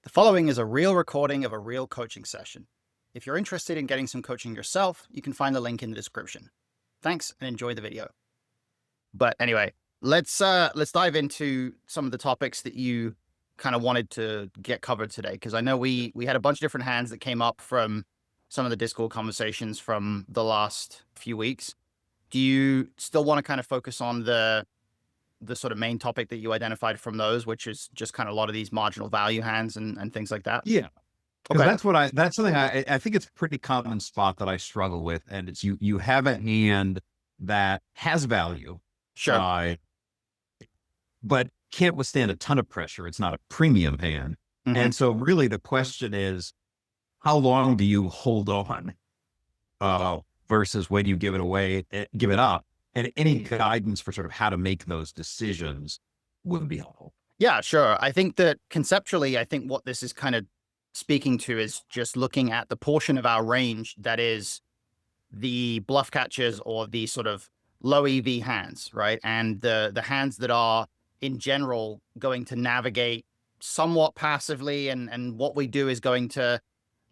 The following is a real recording of a real coaching session. If you're interested in getting some coaching yourself, you can find the link in the description. Thanks and enjoy the video. But anyway, let's dive into some of the topics that you kind of wanted to get covered today, because I know we had a bunch of different hands that came up from some of the Discord conversations from the last few weeks. Do you still want to kind of focus on the sort of main topic that you identified from those, which is just kind of a lot of these marginal value hands and things like that? Yeah, because Okay. that's something I think it's a pretty common spot that I struggle with. And it's you have a hand that has value, Sure. uh, but can't withstand a ton of pressure. It's not a premium hand. Hmm. And so really the question is, how long do you hold on versus when you give it away, give it up? And any guidance for sort of how to make those decisions would be helpful. Yeah, sure. I think that conceptually, I think what this is kind of speaking to is just looking at the portion of our range that is the bluff catchers or the sort of low EV hands, right? And the hands that are in general going to navigate somewhat passively, and what we do is going to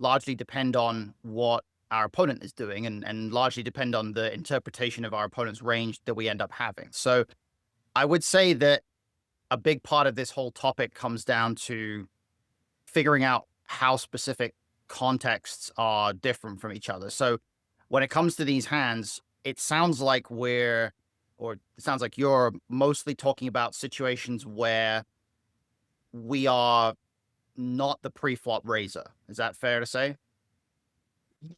largely depend on what our opponent is doing and largely depend on the interpretation of our opponent's range that we end up having. So I would say that a big part of this whole topic comes down to figuring out how specific contexts are different from each other. So when it comes to these hands, it sounds like you're mostly talking about situations where we are not the pre-flop raiser. Is that fair to say?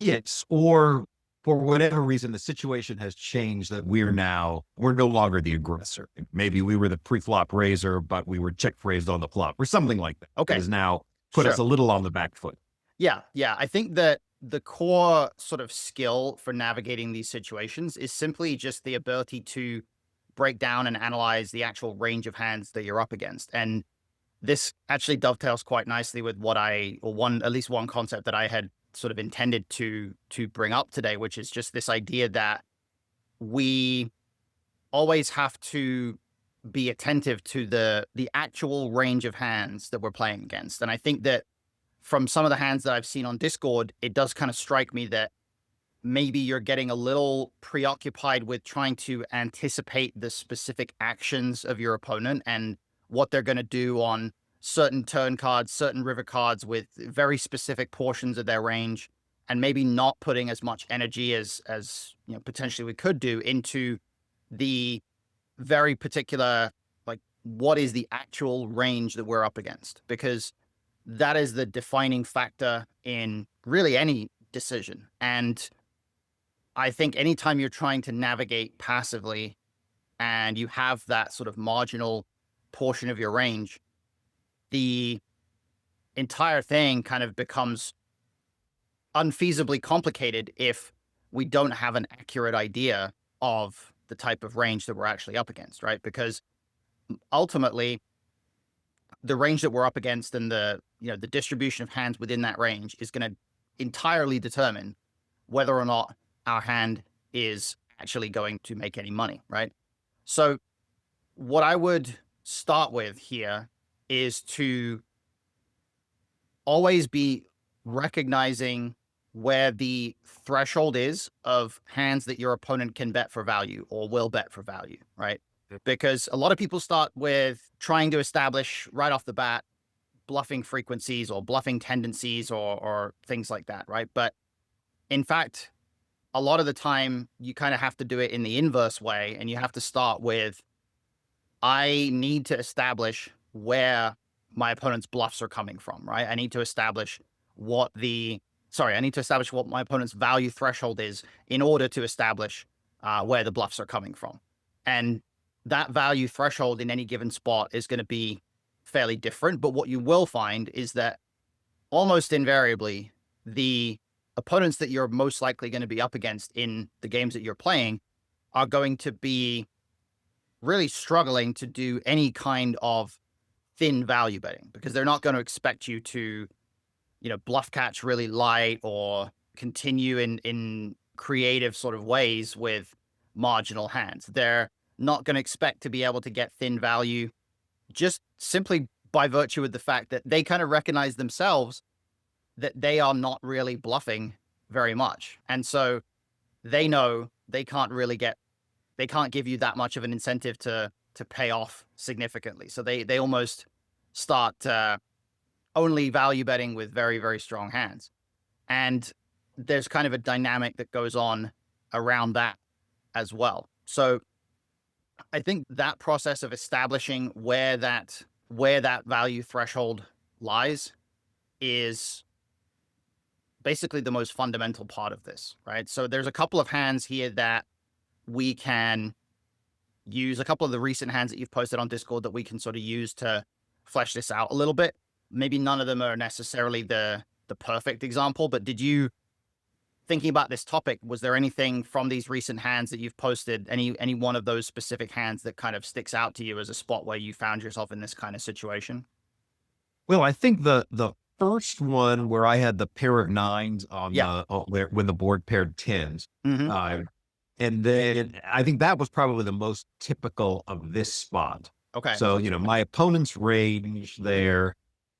Yes, or for whatever reason, the situation has changed that we're no longer the aggressor. Maybe we were the pre-flop raiser, but we were check raised on the flop or something like that. That Okay, has now put us sure. a little on the back foot. Yeah. I think that the core sort of skill for navigating these situations is simply just the ability to break down and analyze the actual range of hands that you're up against. And this actually dovetails quite nicely with at least one concept that I had sort of intended to bring up today, which is just this idea that we always have to be attentive to the actual range of hands that we're playing against. And I think that from some of the hands that I've seen on Discord, it does kind of strike me that maybe you're getting a little preoccupied with trying to anticipate the specific actions of your opponent and what they're going to do on certain turn cards, certain river cards with very specific portions of their range, and maybe not putting as much energy as potentially we could do into the very particular, like, what is the actual range that we're up against, because that is the defining factor in really any decision. And I think anytime you're trying to navigate passively and you have that sort of marginal portion of your range, the entire thing kind of becomes unfeasibly complicated if we don't have an accurate idea of the type of range that we're actually up against, right? Because ultimately, the range that we're up against and the distribution of hands within that range is going to entirely determine whether or not our hand is actually going to make any money, right? So what I would start with here is to always be recognizing where the threshold is of hands that your opponent can bet for value or will bet for value, right? Because a lot of people start with trying to establish right off the bat bluffing frequencies or bluffing tendencies or things like that, right? But in fact, a lot of the time you kind of have to do it in the inverse way, and you have to start with, I need to establish where my opponent's bluffs are coming from, right? I need to establish what my opponent's value threshold is in order to establish where the bluffs are coming from. And that value threshold in any given spot is going to be fairly different. But what you will find is that almost invariably, the opponents that you're most likely going to be up against in the games that you're playing are going to be really struggling to do any kind of thin value betting, because they're not going to expect you to, bluff catch really light or continue in creative sort of ways with marginal hands. They're not going to expect to be able to get thin value just simply by virtue of the fact that they kind of recognize themselves that they are not really bluffing very much. And so they know they can't give you that much of an incentive to pay off significantly. So they almost start only value betting with very, very strong hands. And there's kind of a dynamic that goes on around that as well. So I think that process of establishing where that value threshold lies is basically the most fundamental part of this, right? So there's a couple of hands here that we can use, a couple of the recent hands that you've posted on Discord that we can sort of use to flesh this out a little bit. Maybe none of them are necessarily the perfect example, but thinking about this topic, was there anything from these recent hands that you've posted, any one of those specific hands that kind of sticks out to you as a spot where you found yourself in this kind of situation? Well, I think the first one where I had the pair of nines on Yeah. when the board paired tens, Hmm. uh, and then I think that was probably the most typical of this spot. Okay. So, my opponent's range there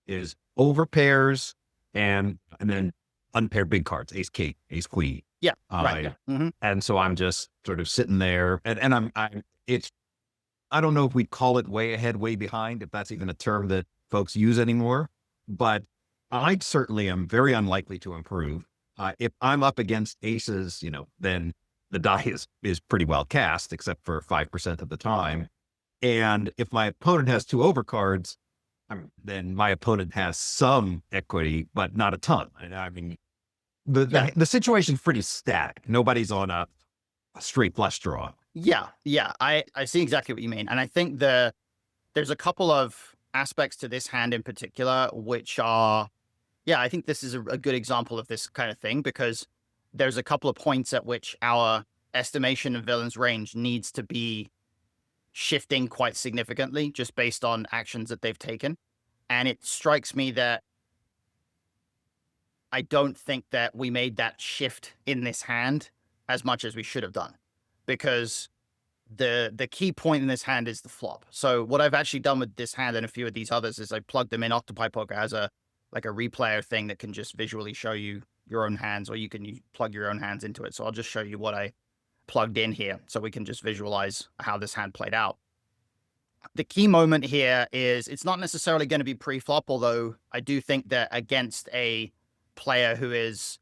is over pairs and then unpaired big cards, ace king, ace queen. Yeah. Right. Yeah. Hmm. And so I'm just sort of sitting there and it's, I don't know if we'd call it way ahead, way behind, if that's even a term that folks use anymore, but I certainly am very unlikely to improve. If I'm up against aces, then the die is pretty well cast, except for 5% of the time. And if my opponent has two overcards, then my opponent has some equity, but not a ton. And I mean, Yeah. the situation's pretty static. Nobody's on a straight flush draw. Yeah. Yeah. I see exactly what you mean. And I think there's a couple of aspects to this hand in particular, which are, yeah, I think this is a good example of this kind of thing, because there's a couple of points at which our estimation of villain's range needs to be shifting quite significantly just based on actions that they've taken. And it strikes me that I don't think that we made that shift in this hand as much as we should have done, because the key point in this hand is the flop. So what I've actually done with this hand and a few of these others is I plugged them in. Octopi Poker has a replayer thing that can just visually show you your own hands, or you can plug your own hands into it. So I'll just show you what I plugged in here so we can just visualize how this hand played out. The key moment here is it's not necessarily going to be pre-flop, although I do think that against a player who is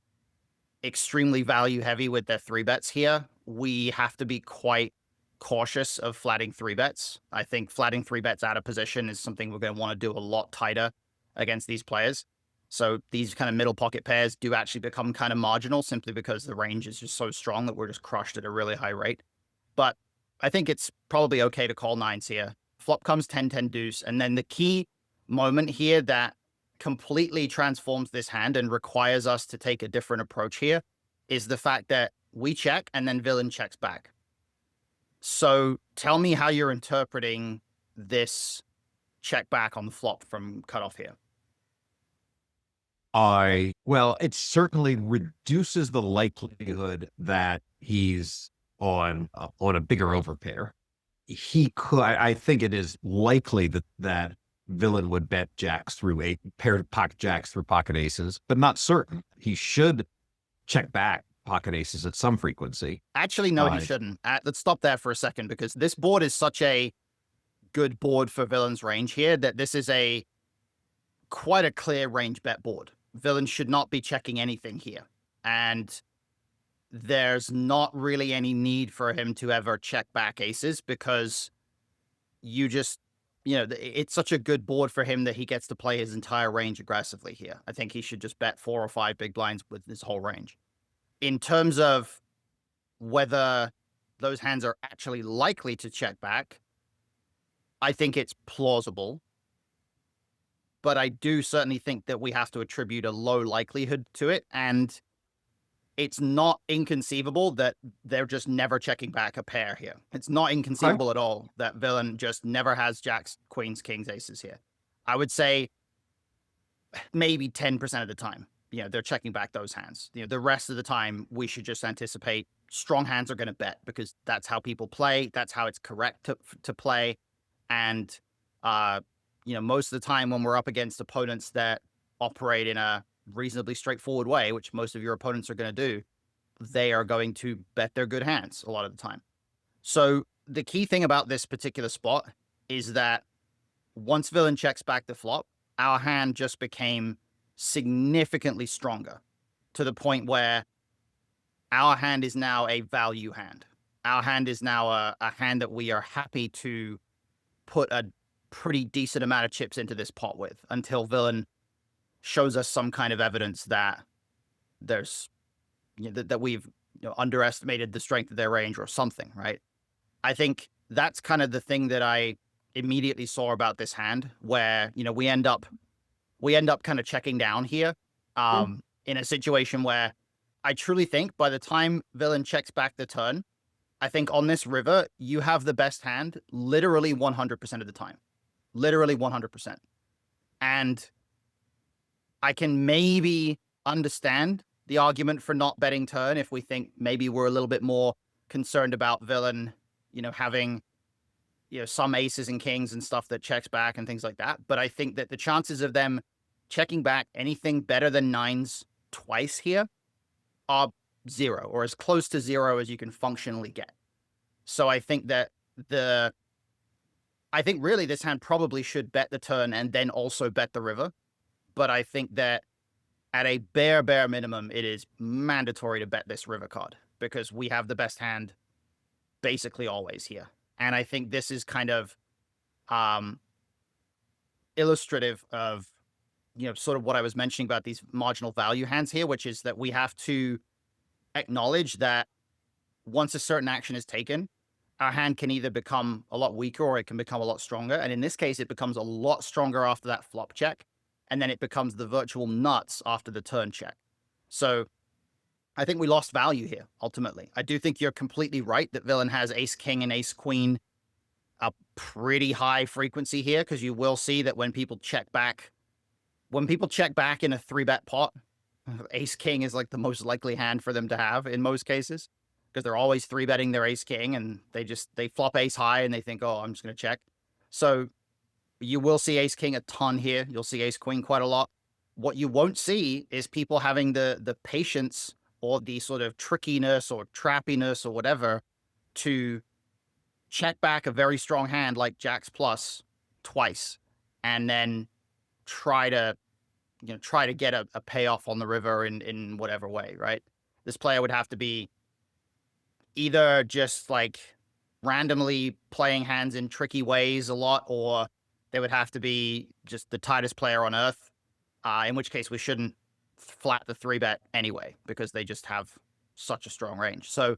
extremely value heavy with their three bets here, we have to be quite cautious of flatting three bets. I think flatting three bets out of position is something we're going to want to do a lot tighter against these players. So these kind of middle pocket pairs do actually become kind of marginal simply because the range is just so strong that we're just crushed at a really high rate. But I think it's probably okay to call nines here. Flop comes 10-10 deuce. And then the key moment here that completely transforms this hand and requires us to take a different approach here is the fact that we check and then villain checks back. So tell me how you're interpreting this check back on the flop from cutoff here. Well, it certainly reduces the likelihood that he's on a bigger overpair. He could, I think it is likely that villain would bet jacks through a pair of pocket jacks through pocket aces, but not certain. He should check back pocket aces at some frequency. Actually, no, he shouldn't. Let's stop there for a second, because this board is such a good board for villain's range here that this is quite a clear range bet board. Villain should not be checking anything here. And there's not really any need for him to ever check back aces, because it's such a good board for him that he gets to play his entire range aggressively here. I think he should just bet 4 or 5 big blinds with his whole range. In terms of whether those hands are actually likely to check back, I think it's plausible. But I do certainly think that we have to attribute a low likelihood to it. And it's not inconceivable that they're just never checking back a pair here. It's not inconceivable at all that villain just never has jacks, queens, kings, aces here. I would say maybe 10% of the time, they're checking back those hands. The rest of the time, we should just anticipate strong hands are going to bet, because that's how people play. That's how it's correct to play. And most of the time when we're up against opponents that operate in a reasonably straightforward way, which most of your opponents are going to do, they are going to bet their good hands a lot of the time. So the key thing about this particular spot is that once villain checks back the flop, our hand just became significantly stronger to the point where our hand is now a value hand. Our hand is now a hand that we are happy to put a pretty decent amount of chips into this pot with until villain shows us some kind of evidence that there's that we've underestimated the strength of their range or something, right? I think that's kind of the thing that I immediately saw about this hand, where we end up kind of checking down here, in a situation where I truly think by the time villain checks back the turn, I think on this river you have the best hand literally 100% of the time, literally 100%, and I can maybe understand the argument for not betting turn if we think maybe we're a little bit more concerned about villain, having some aces and kings and stuff that checks back and things like that. But I think that the chances of them checking back anything better than nines twice here are zero, or as close to zero as you can functionally get. So I think that really this hand probably should bet the turn and then also bet the river. But I think that at a bare minimum, it is mandatory to bet this river card because we have the best hand basically always here. And I think this is kind of illustrative of, sort of what I was mentioning about these marginal value hands here, which is that we have to acknowledge that once a certain action is taken, our hand can either become a lot weaker or it can become a lot stronger. And in this case, it becomes a lot stronger after that flop check. And then it becomes the virtual nuts after the turn check. So I think we lost value here, ultimately. I do think you're completely right that villain has ace king and ace queen a pretty high frequency here, because you will see that when people check back in a 3-bet pot, ace king is like the most likely hand for them to have in most cases, because they're always 3-betting their ace king and they flop ace high and they think, oh, I'm just going to check. So you will see ace king a ton here. You'll see ace queen quite a lot. What you won't see is people having the patience or the sort of trickiness or trappiness or whatever to check back a very strong hand like jacks plus twice and then try to get a payoff on the river in whatever way, right? This player would have to be either just like randomly playing hands in tricky ways a lot, or they would have to be just the tightest player on earth, in which case we shouldn't flat the 3-bet anyway, because they just have such a strong range. So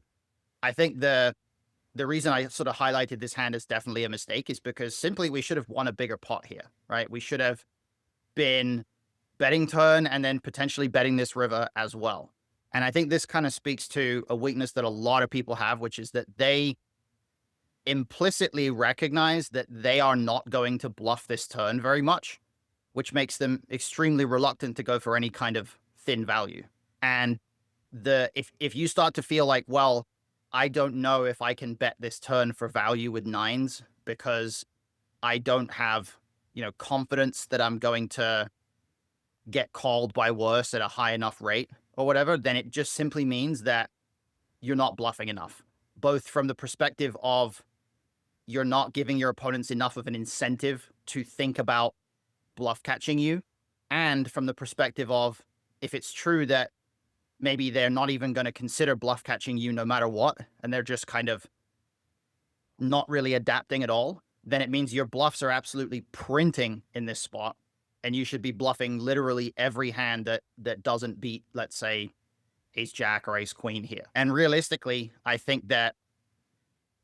I think the reason I sort of highlighted this hand as definitely a mistake is because simply we should have won a bigger pot here, right? We should have been betting turn and then potentially betting this river as well. And I think this kind of speaks to a weakness that a lot of people have, which is that they implicitly recognize that they are not going to bluff this turn very much, which makes them extremely reluctant to go for any kind of thin value. And if you start to feel like, well, I don't know if I can bet this turn for value with nines because I don't have, confidence that I'm going to get called by worse at a high enough rate or whatever, then it just simply means that you're not bluffing enough, both from the perspective of you're not giving your opponents enough of an incentive to think about bluff catching you, and from the perspective of if it's true that maybe they're not even going to consider bluff catching you no matter what, and they're just kind of not really adapting at all, then it means your bluffs are absolutely printing in this spot, and you should be bluffing literally every hand that doesn't beat, let's say, ace jack or ace queen here. And realistically, I think that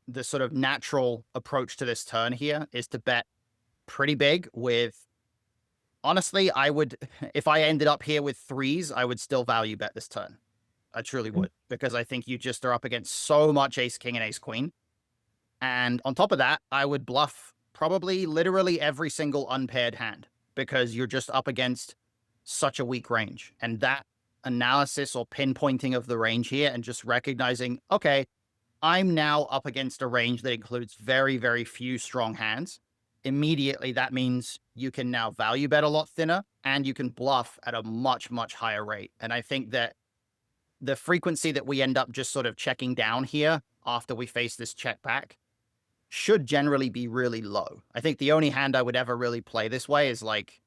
the sort of natural approach to this turn here is to bet pretty big with, honestly, I would, if I ended up here with threes, I would still value bet this turn. I truly would, because I think you just are up against so much ace king and ace queen. And on top of that, I would bluff probably literally every single unpaired hand, because you're just up against such a weak range. And that analysis or pinpointing of the range here and just recognizing, okay, I'm now up against a range that includes very, very few strong hands, immediately that means you can now value bet a lot thinner and you can bluff at a much, much higher rate. And I think that the frequency that we end up just sort of checking down here after we face this check back should generally be really low. I think the only hand I would ever really play this way is like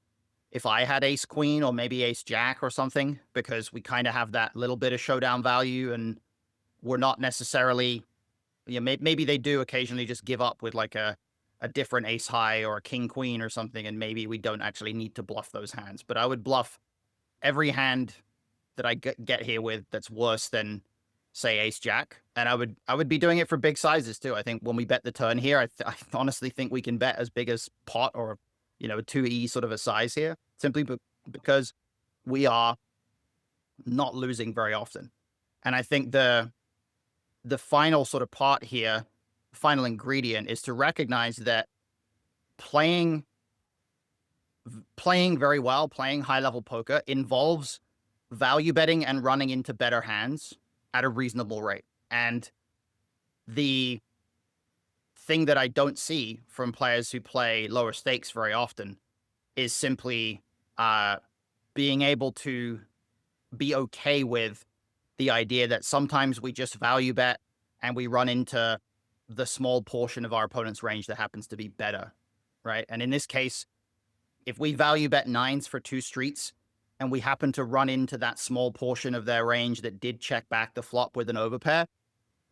if I had ace queen or maybe ace jack or something, because we kind of have that little bit of showdown value and we're not necessarily, maybe they do occasionally just give up with like a different ace high or a king queen or something, and maybe we don't actually need to bluff those hands. But I would bluff every hand that I get here with that's worse than, say, ace jack, and I would be doing it for big sizes too. I think when we bet the turn here, I honestly think we can bet as big as pot or 2E sort of a size here, simply because we are not losing very often. And I think the final sort of part here, final ingredient, is to recognize that playing very well, playing high level poker involves value betting and running into better hands at a reasonable rate. And the thing that I don't see from players who play lower stakes very often is simply being able to be okay with the idea that sometimes we just value bet and we run into the small portion of our opponent's range that happens to be better, right? And in this case, if we value bet nines for 2 streets and we happen to run into that small portion of their range that did check back the flop with an overpair,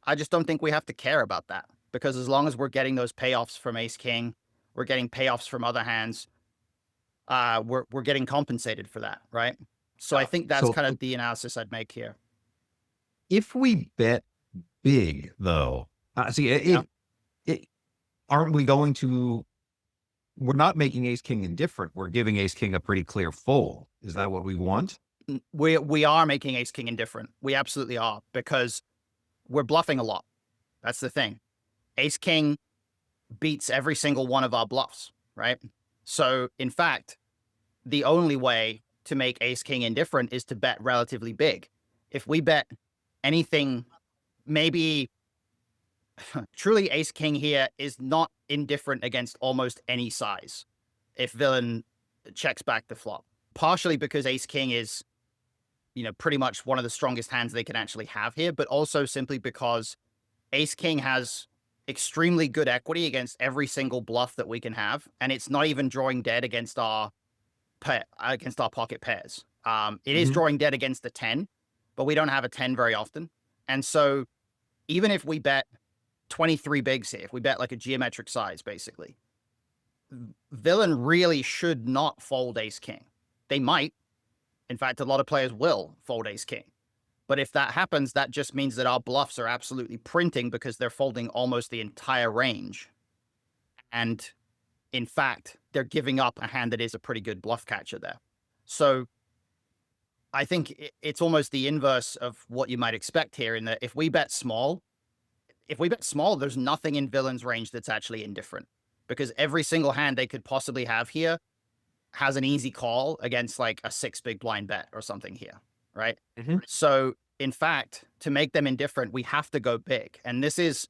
I just don't think we have to care about that, because as long as we're getting those payoffs from ace king, we're getting payoffs from other hands, we're getting compensated for that, right? So I think that's So kind of the analysis I'd make here. if we bet big, though, Yeah. aren't we going to? We're not making ace king indifferent. We're giving ace king a pretty clear fold. Is that what we want? We are making ace king indifferent. We absolutely are, because we're bluffing a lot. That's the thing. Ace king beats every single one of our bluffs, right? So in fact, the only way to make ace king indifferent is to bet relatively big. If we bet anything, maybe truly ace king here is not indifferent against almost any size if villain checks back the flop, partially because ace king is pretty much one of the strongest hands they can actually have here, but also simply because ace king has extremely good equity against every single bluff that we can have, and it's not even drawing dead against our pocket pairs. It is drawing dead against the 10, but we don't have a 10 very often. And so even if we bet 23 bigs here, if we bet like a geometric size, basically, villain really should not fold ace king. They might. In fact, a lot of players will fold ace king. But if that happens, that just means that our bluffs are absolutely printing because they're folding almost the entire range. And in fact, they're giving up a hand that is a pretty good bluff catcher there. So I think it's almost the inverse of what you might expect here, in that if we bet small, there's nothing in villain's range that's actually indifferent, because every single hand they could possibly have here has an easy call against like a 6 big blind bet or something here, right? So in fact, to make them indifferent, we have to go big. And this is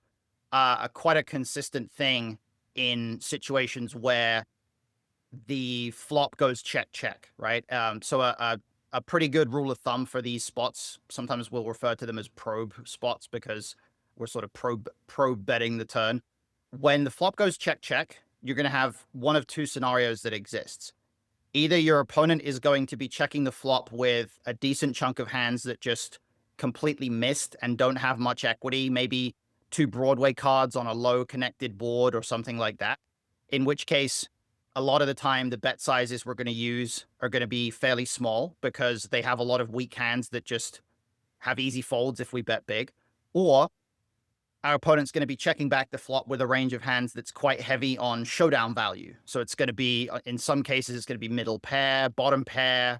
quite a consistent thing in situations where the flop goes check, check, right? So a pretty good rule of thumb for these spots, sometimes we'll refer to them as probe spots because we're sort of probe betting the turn. When the flop goes check, check, you're going to have one of 2 scenarios that exists. Either your opponent is going to be checking the flop with a decent chunk of hands that just completely missed and don't have much equity, maybe 2 Broadway cards on a low connected board or something like that, in which case a lot of the time the bet sizes we're going to use are going to be fairly small because they have a lot of weak hands that just have easy folds if we bet big. Or our opponent's going to be checking back the flop with a range of hands that's quite heavy on showdown value. So it's going to be, in some cases, it's going to be middle pair, bottom pair,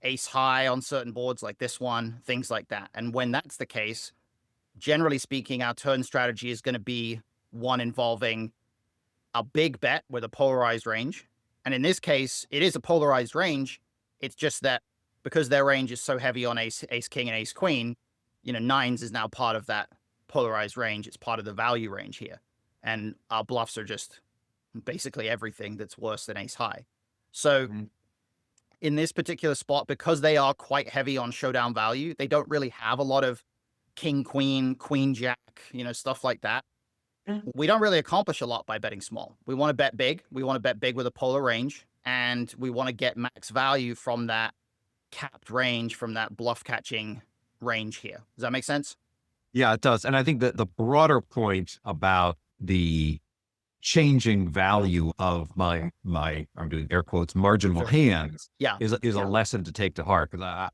ace high on certain boards like this one, things like that. And when that's the case, generally speaking, our turn strategy is going to be one involving a big bet with a polarized range. And in this case, it is a polarized range. It's just that because their range is so heavy on ace king and ace queen, nines is now part of that polarized range. It's part of the value range here. And our bluffs are just basically everything that's worse than ace high. So Mhm. in this particular spot, because they are quite heavy on showdown value, they don't really have a lot of king, queen, queen, jack, stuff like that. We don't really accomplish a lot by betting small. We want to bet big. We want to bet big with a polar range, and we want to get max value from that capped range, from that bluff catching range here. Does that make sense? Yeah, it does. And I think that the broader point about the changing value of my I'm doing air quotes marginal Sure. hands Yeah. is a lesson to take to heart, because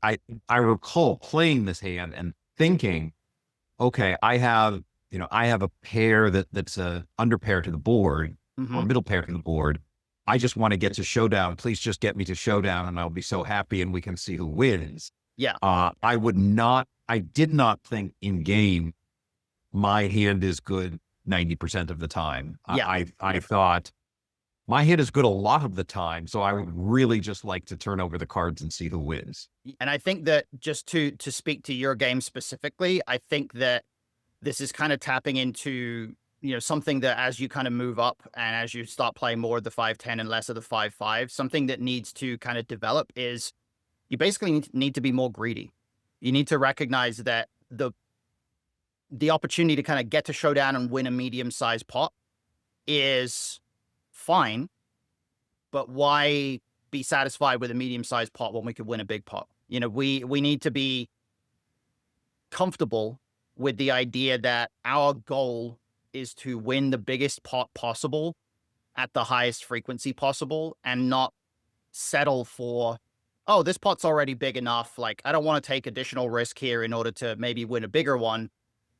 I recall playing this hand and thinking, okay, I have a pair that's a under pair to the board or Hmm. middle pair to the board. I just want to get to showdown. Please just get me to showdown and I'll be so happy and we can see who wins. Yeah. I did not think in game my hand is good 90% of the time. Yeah. I thought my hand is good a lot of the time. So I would really just like to turn over the cards and see who wins. And I think that, just to speak to your game specifically, I think that this is kind of tapping into, something that, as you kind of move up and as you start playing more of the 5-10 and less of the 5-5, something that needs to kind of develop is you basically need to be more greedy. You need to recognize that the opportunity to kind of get to showdown and win a medium-sized pot is fine, but why be satisfied with a medium-sized pot when we could win a big pot? We need to be comfortable with the idea that our goal is to win the biggest pot possible at the highest frequency possible, and not settle for, oh, this pot's already big enough. Like, I don't want to take additional risk here in order to maybe win a bigger one.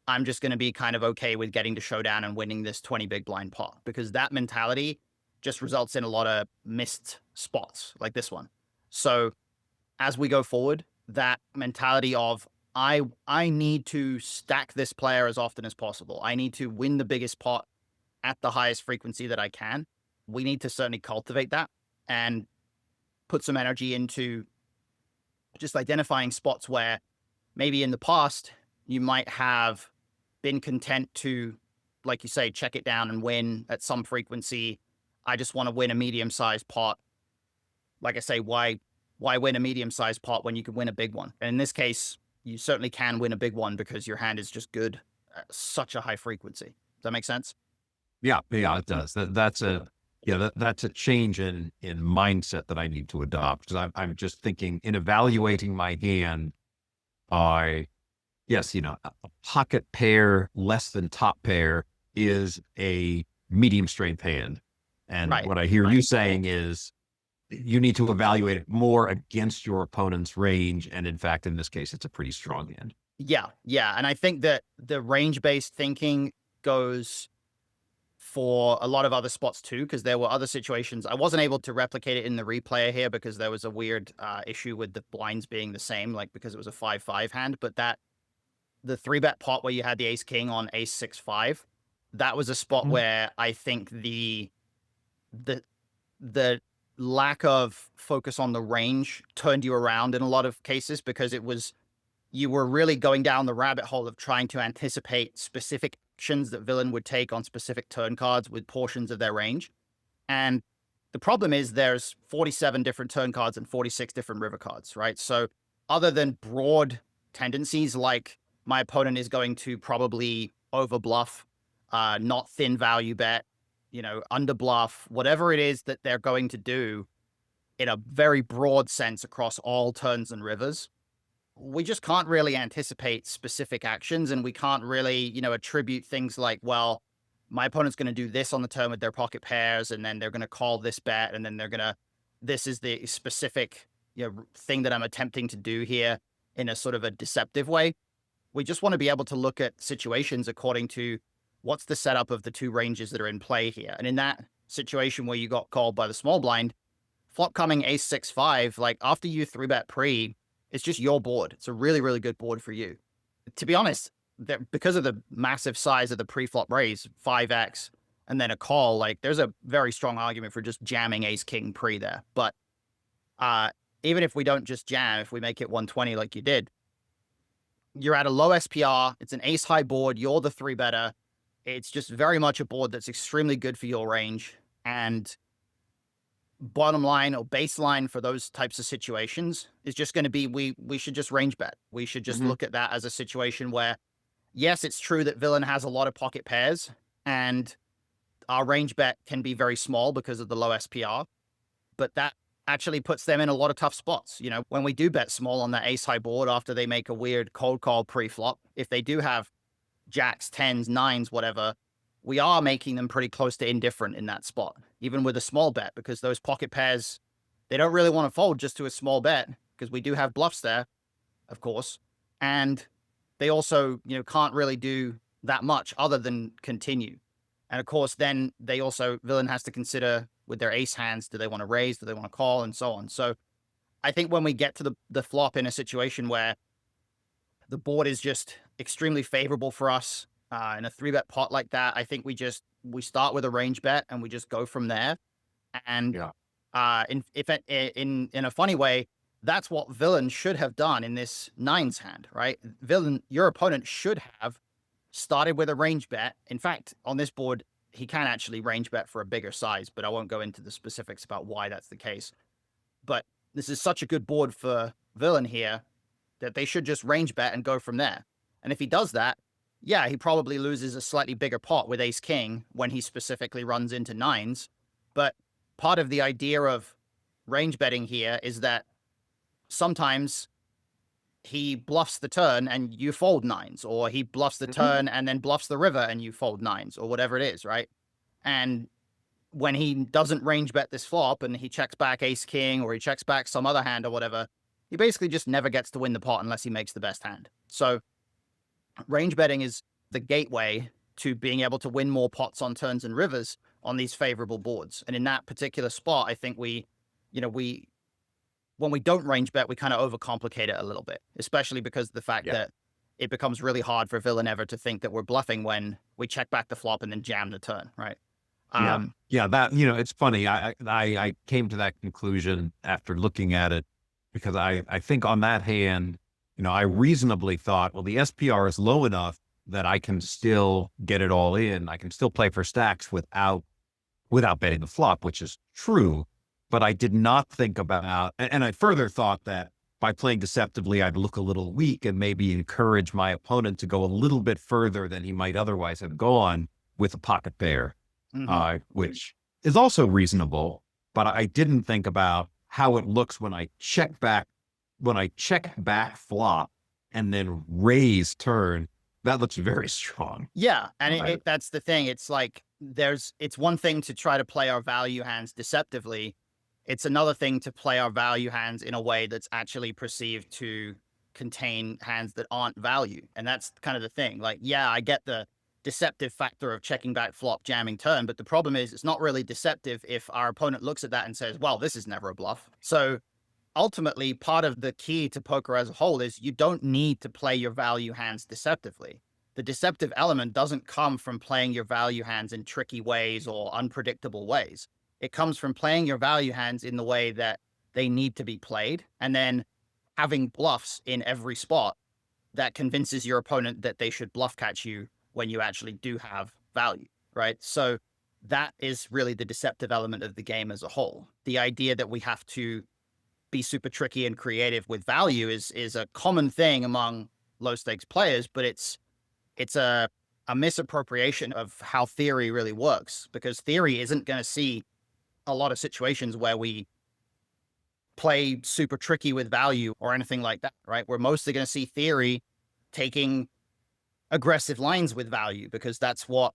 I'm just going to be kind of okay with getting to showdown and winning this 20 big blind pot, because that mentality just results in a lot of missed spots like this one. So as we go forward, that mentality of, I need to stack this player as often as possible. I need to win the biggest pot at the highest frequency that I can. We need to certainly cultivate that and put some energy into just identifying spots where maybe in the past you might have been content to, like you say, check it down and win at some frequency. I just want to win a medium-sized pot. Like I say, why win a medium-sized pot when you can win a big one? And in this case, you certainly can win a big one because your hand is just good at such a high frequency. Does that make sense? Yeah, it does. That's a change in mindset that I need to adopt, because I'm just thinking in evaluating my hand. I Yes, a pocket pair less than top pair is a medium strength hand. And Right. what I hear you saying is you need to evaluate it more against your opponent's range. And in fact, in this case, it's a pretty strong hand. Yeah. Yeah. And I think that the range-based thinking goes for a lot of other spots too, because there were other situations. I wasn't able to replicate it in the replayer here because there was a weird issue with the blinds being the same, like because it was a 5-5 hand. But the 3-bet pot where you had the ace king on ace 6-5, that was a spot Mhm. where I think the the lack of focus on the range turned you around in a lot of cases, because you were really going down the rabbit hole of trying to anticipate specific actions that villain would take on specific turn cards with portions of their range. And the problem is there's 47 different turn cards and 46 different river cards, right? So other than broad tendencies, like my opponent is going to probably over bluff, not thin value bet, under bluff, whatever it is that they're going to do in a very broad sense across all turns and rivers, we just can't really anticipate specific actions, and we can't really, attribute things like, well, my opponent's going to do this on the turn with their pocket pairs, and then they're going to call this bet, and then this is the specific, thing that I'm attempting to do here in a sort of a deceptive way. We just want to be able to look at situations according to what's the setup of the two ranges that are in play here. And in that situation where you got called by the small blind, flop coming ace 6-5, like after you 3-bet pre, it's just your board. It's a really, really good board for you. To be honest, because of the massive size of the pre-flop raise, 5x, and then a call, like there's a very strong argument for just jamming ace king pre there. But uh, even if we don't just jam, if we make it 120 like you did, you're at a low SPR. It's an ace high board. You're the 3-better. It's just very much a board that's extremely good for your range. And bottom line or baseline for those types of situations is just going to be we should just range bet. We should just Mhm. look at that as a situation where, yes, it's true that villain has a lot of pocket pairs, and our range bet can be very small because of the low SPR, but that actually puts them in a lot of tough spots. You know, when we do bet small on that ace high board after they make a weird cold call pre-flop, if they do have jacks, tens, nines, whatever, we are making them pretty close to indifferent in that spot, even with a small bet, because those pocket pairs, they don't really want to fold just to a small bet because we do have bluffs there, of course. And they also, can't really do that much other than continue. And of course, then villain has to consider with their ace hands, do they want to raise? Do they want to call? And so on. So I think when we get to the flop in a situation where the board is just extremely favorable for us in a 3-bet pot like that, I think we start with a range bet and we just go from there. And Yeah. in a funny way, that's what villain should have done in this nines hand, right? Villain, your opponent should have started with a range bet. In fact, on this board, he can actually range bet for a bigger size, but I won't go into the specifics about why that's the case. But this is such a good board for villain here that they should just range bet and go from there. And if he does that, yeah, he probably loses a slightly bigger pot with ace king when he specifically runs into nines. But part of the idea of range betting here is that sometimes he bluffs the turn and you fold nines, or he bluffs the Mhm. turn and then bluffs the river and you fold nines, or whatever it is, right? And when he doesn't range bet this flop and he checks back ace king or he checks back some other hand or whatever, he basically just never gets to win the pot unless he makes the best hand. So range betting is the gateway to being able to win more pots on turns and rivers on these favorable boards. And in that particular spot, I think we when we don't range bet, we kind of overcomplicate it a little bit, especially because of the fact Yeah. that it becomes really hard for villain ever to think that we're bluffing when we check back the flop and then jam the turn, right? Yeah. Um, Yeah. That, it's funny. I came to that conclusion after looking at it because I think on that hand, I reasonably thought, well, the SPR is low enough that I can still get it all in. I can still play for stacks without betting the flop, which is true. But I did not think about, and I further thought that by playing deceptively, I'd look a little weak and maybe encourage my opponent to go a little bit further than he might otherwise have gone with a pocket pair, mhm. which is also reasonable. But I didn't think about how it looks when I check back flop and then raise turn. That looks very strong. Yeah, and Uh, that's the thing. It's like it's one thing to try to play our value hands deceptively. It's another thing to play our value hands in a way that's actually perceived to contain hands that aren't value. And that's kind of the thing. Like, yeah, I get the deceptive factor of checking back flop, jamming turn, but the problem is it's not really deceptive if our opponent looks at that and says, well, this is never a bluff. So ultimately, part of the key to poker as a whole is you don't need to play your value hands deceptively. The deceptive element doesn't come from playing your value hands in tricky ways or unpredictable ways. It comes from playing your value hands in the way that they need to be played, and then having bluffs in every spot that convinces your opponent that they should bluff catch you when you actually do have value, right? So that is really the deceptive element of the game as a whole. The idea that we have to be super tricky and creative with value is a common thing among low stakes players, but it's a misappropriation of how theory really works, because theory isn't going to see a lot of situations where we play super tricky with value or anything like that, right? We're mostly going to see theory taking aggressive lines with value because that's what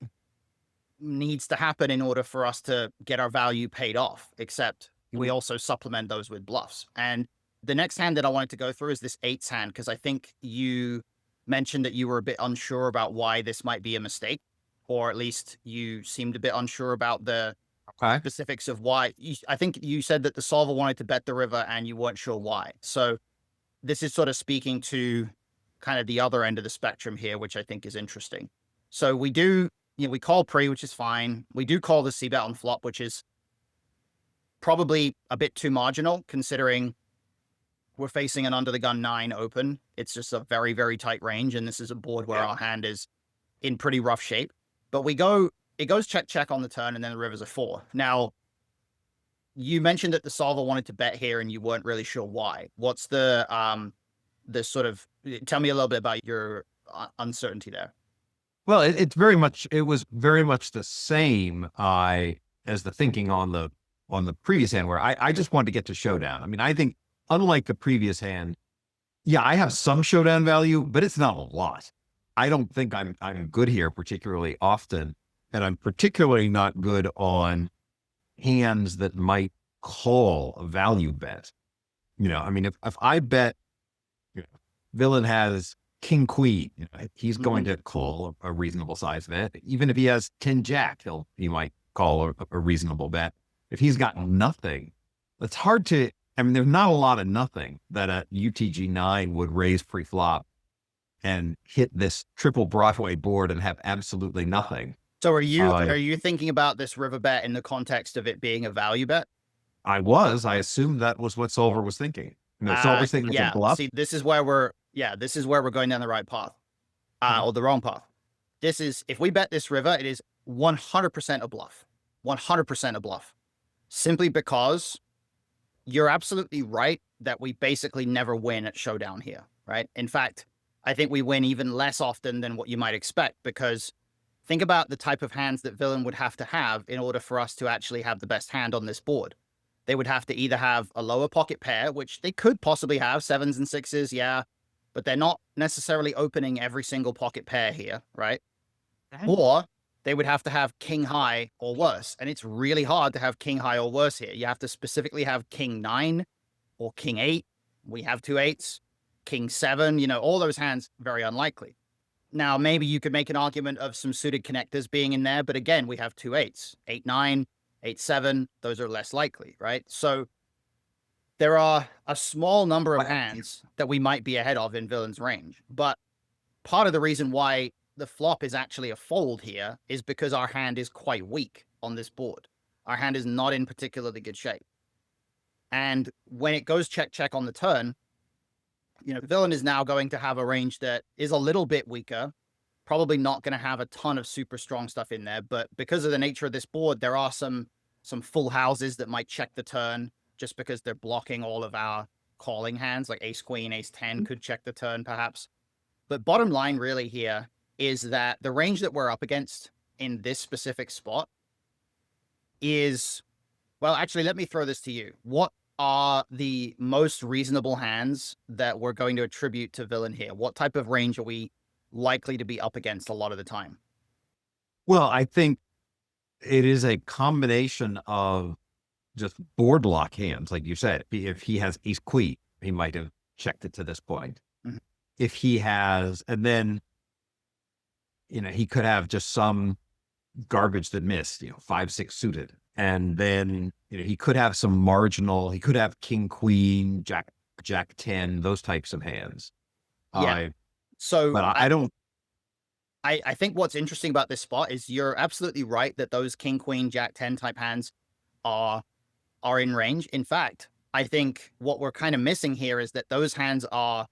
needs to happen in order for us to get our value paid off, except we also supplement those with bluffs. And the next hand that I wanted to go through is this eights hand, because I think you mentioned that you were a bit unsure about why this might be a mistake, or at least you seemed a bit unsure about the okay. specifics of why. I think you said that the solver wanted to bet the river and you weren't sure why. So this is sort of speaking to kind of the other end of the spectrum here, which I think is interesting. So we call pre, which is fine. We do call the C bet on flop, which is probably a bit too marginal considering we're facing an under the gun 9 open. It's just a very, very tight range. And this is a board where Yeah. our hand is in pretty rough shape. But we go it goes check, check on the turn, and then the river's a 4. Now, you mentioned that the solver wanted to bet here and you weren't really sure why. What's the sort of, tell me a little bit about your uncertainty there. Well, it was very much the same as the thinking on the previous hand where I just wanted to get to showdown. I mean, I think unlike the previous hand, yeah, I have some showdown value, but it's not a lot. I don't think I'm good here particularly often, and I'm particularly not good on hands that might call a value bet. I mean, if I bet, you know, villain has king queen, he's going Mhm. to call a reasonable size bet. Even if he has 10 jack, he might call a reasonable bet. If he's got nothing, it's hard to. I mean, there's not a lot of nothing that a UTG9 would raise pre-flop and hit this triple Broadway board and have absolutely nothing. So Uh, are you thinking about this river bet in the context of it being a value bet? I assumed that was what Solver was thinking. Solver's thinking it's a Yeah. bluff. See, this is where we're going down the right path, Mhm. or the wrong path. This is, if we bet this river, it is 100% a bluff, 100% a bluff, simply because you're absolutely right that we basically never win at showdown here, right? In fact, I think we win even less often than what you might expect, because think about the type of hands that villain would have to have in order for us to actually have the best hand on this board. They would have to either have a lower pocket pair, which they could possibly have, 7s and 6s, yeah, but they're not necessarily opening every single pocket pair here, right? Or they would have to have king high or worse. And it's really hard to have king high or worse here. You have to specifically have king 9 or king 8. We have 2 8s, king 7, all those hands, very unlikely. Now, maybe you could make an argument of some suited connectors being in there, but again, we have 2 8s, 8 9, 8 7. Those are less likely, right? So there are a small number of Well, hands that we might be ahead of in villain's range. But part of the reason why the flop is actually a fold here is because our hand is quite weak on this board. Our hand is not in particularly good shape. And when it goes check, check on the turn, villain is now going to have a range that is a little bit weaker, probably not going to have a ton of super strong stuff in there. But because of the nature of this board, there are some full houses that might check the turn just because they're blocking all of our calling hands, like ace queen, ace 10 could check the turn perhaps. But bottom line really here is that the range that we're up against in this specific spot is, well, actually, let me throw this to you. What are the most reasonable hands that we're going to attribute to villain here? What type of range are we likely to be up against a lot of the time? well, I think it is a combination of just board lock hands, like you said. If he has ace queen, he might have checked it to this point. Mhm. If he has, and then he could have just some garbage that missed, 5 6 suited, and then he could have some marginal. He could have king queen, jack 10, those types of hands. Yeah. Uh, So but I don't. I think what's interesting about this spot is you're absolutely right that those king, queen, jack 10 type hands are in range. In fact, I think what we're kind of missing here is that those hands are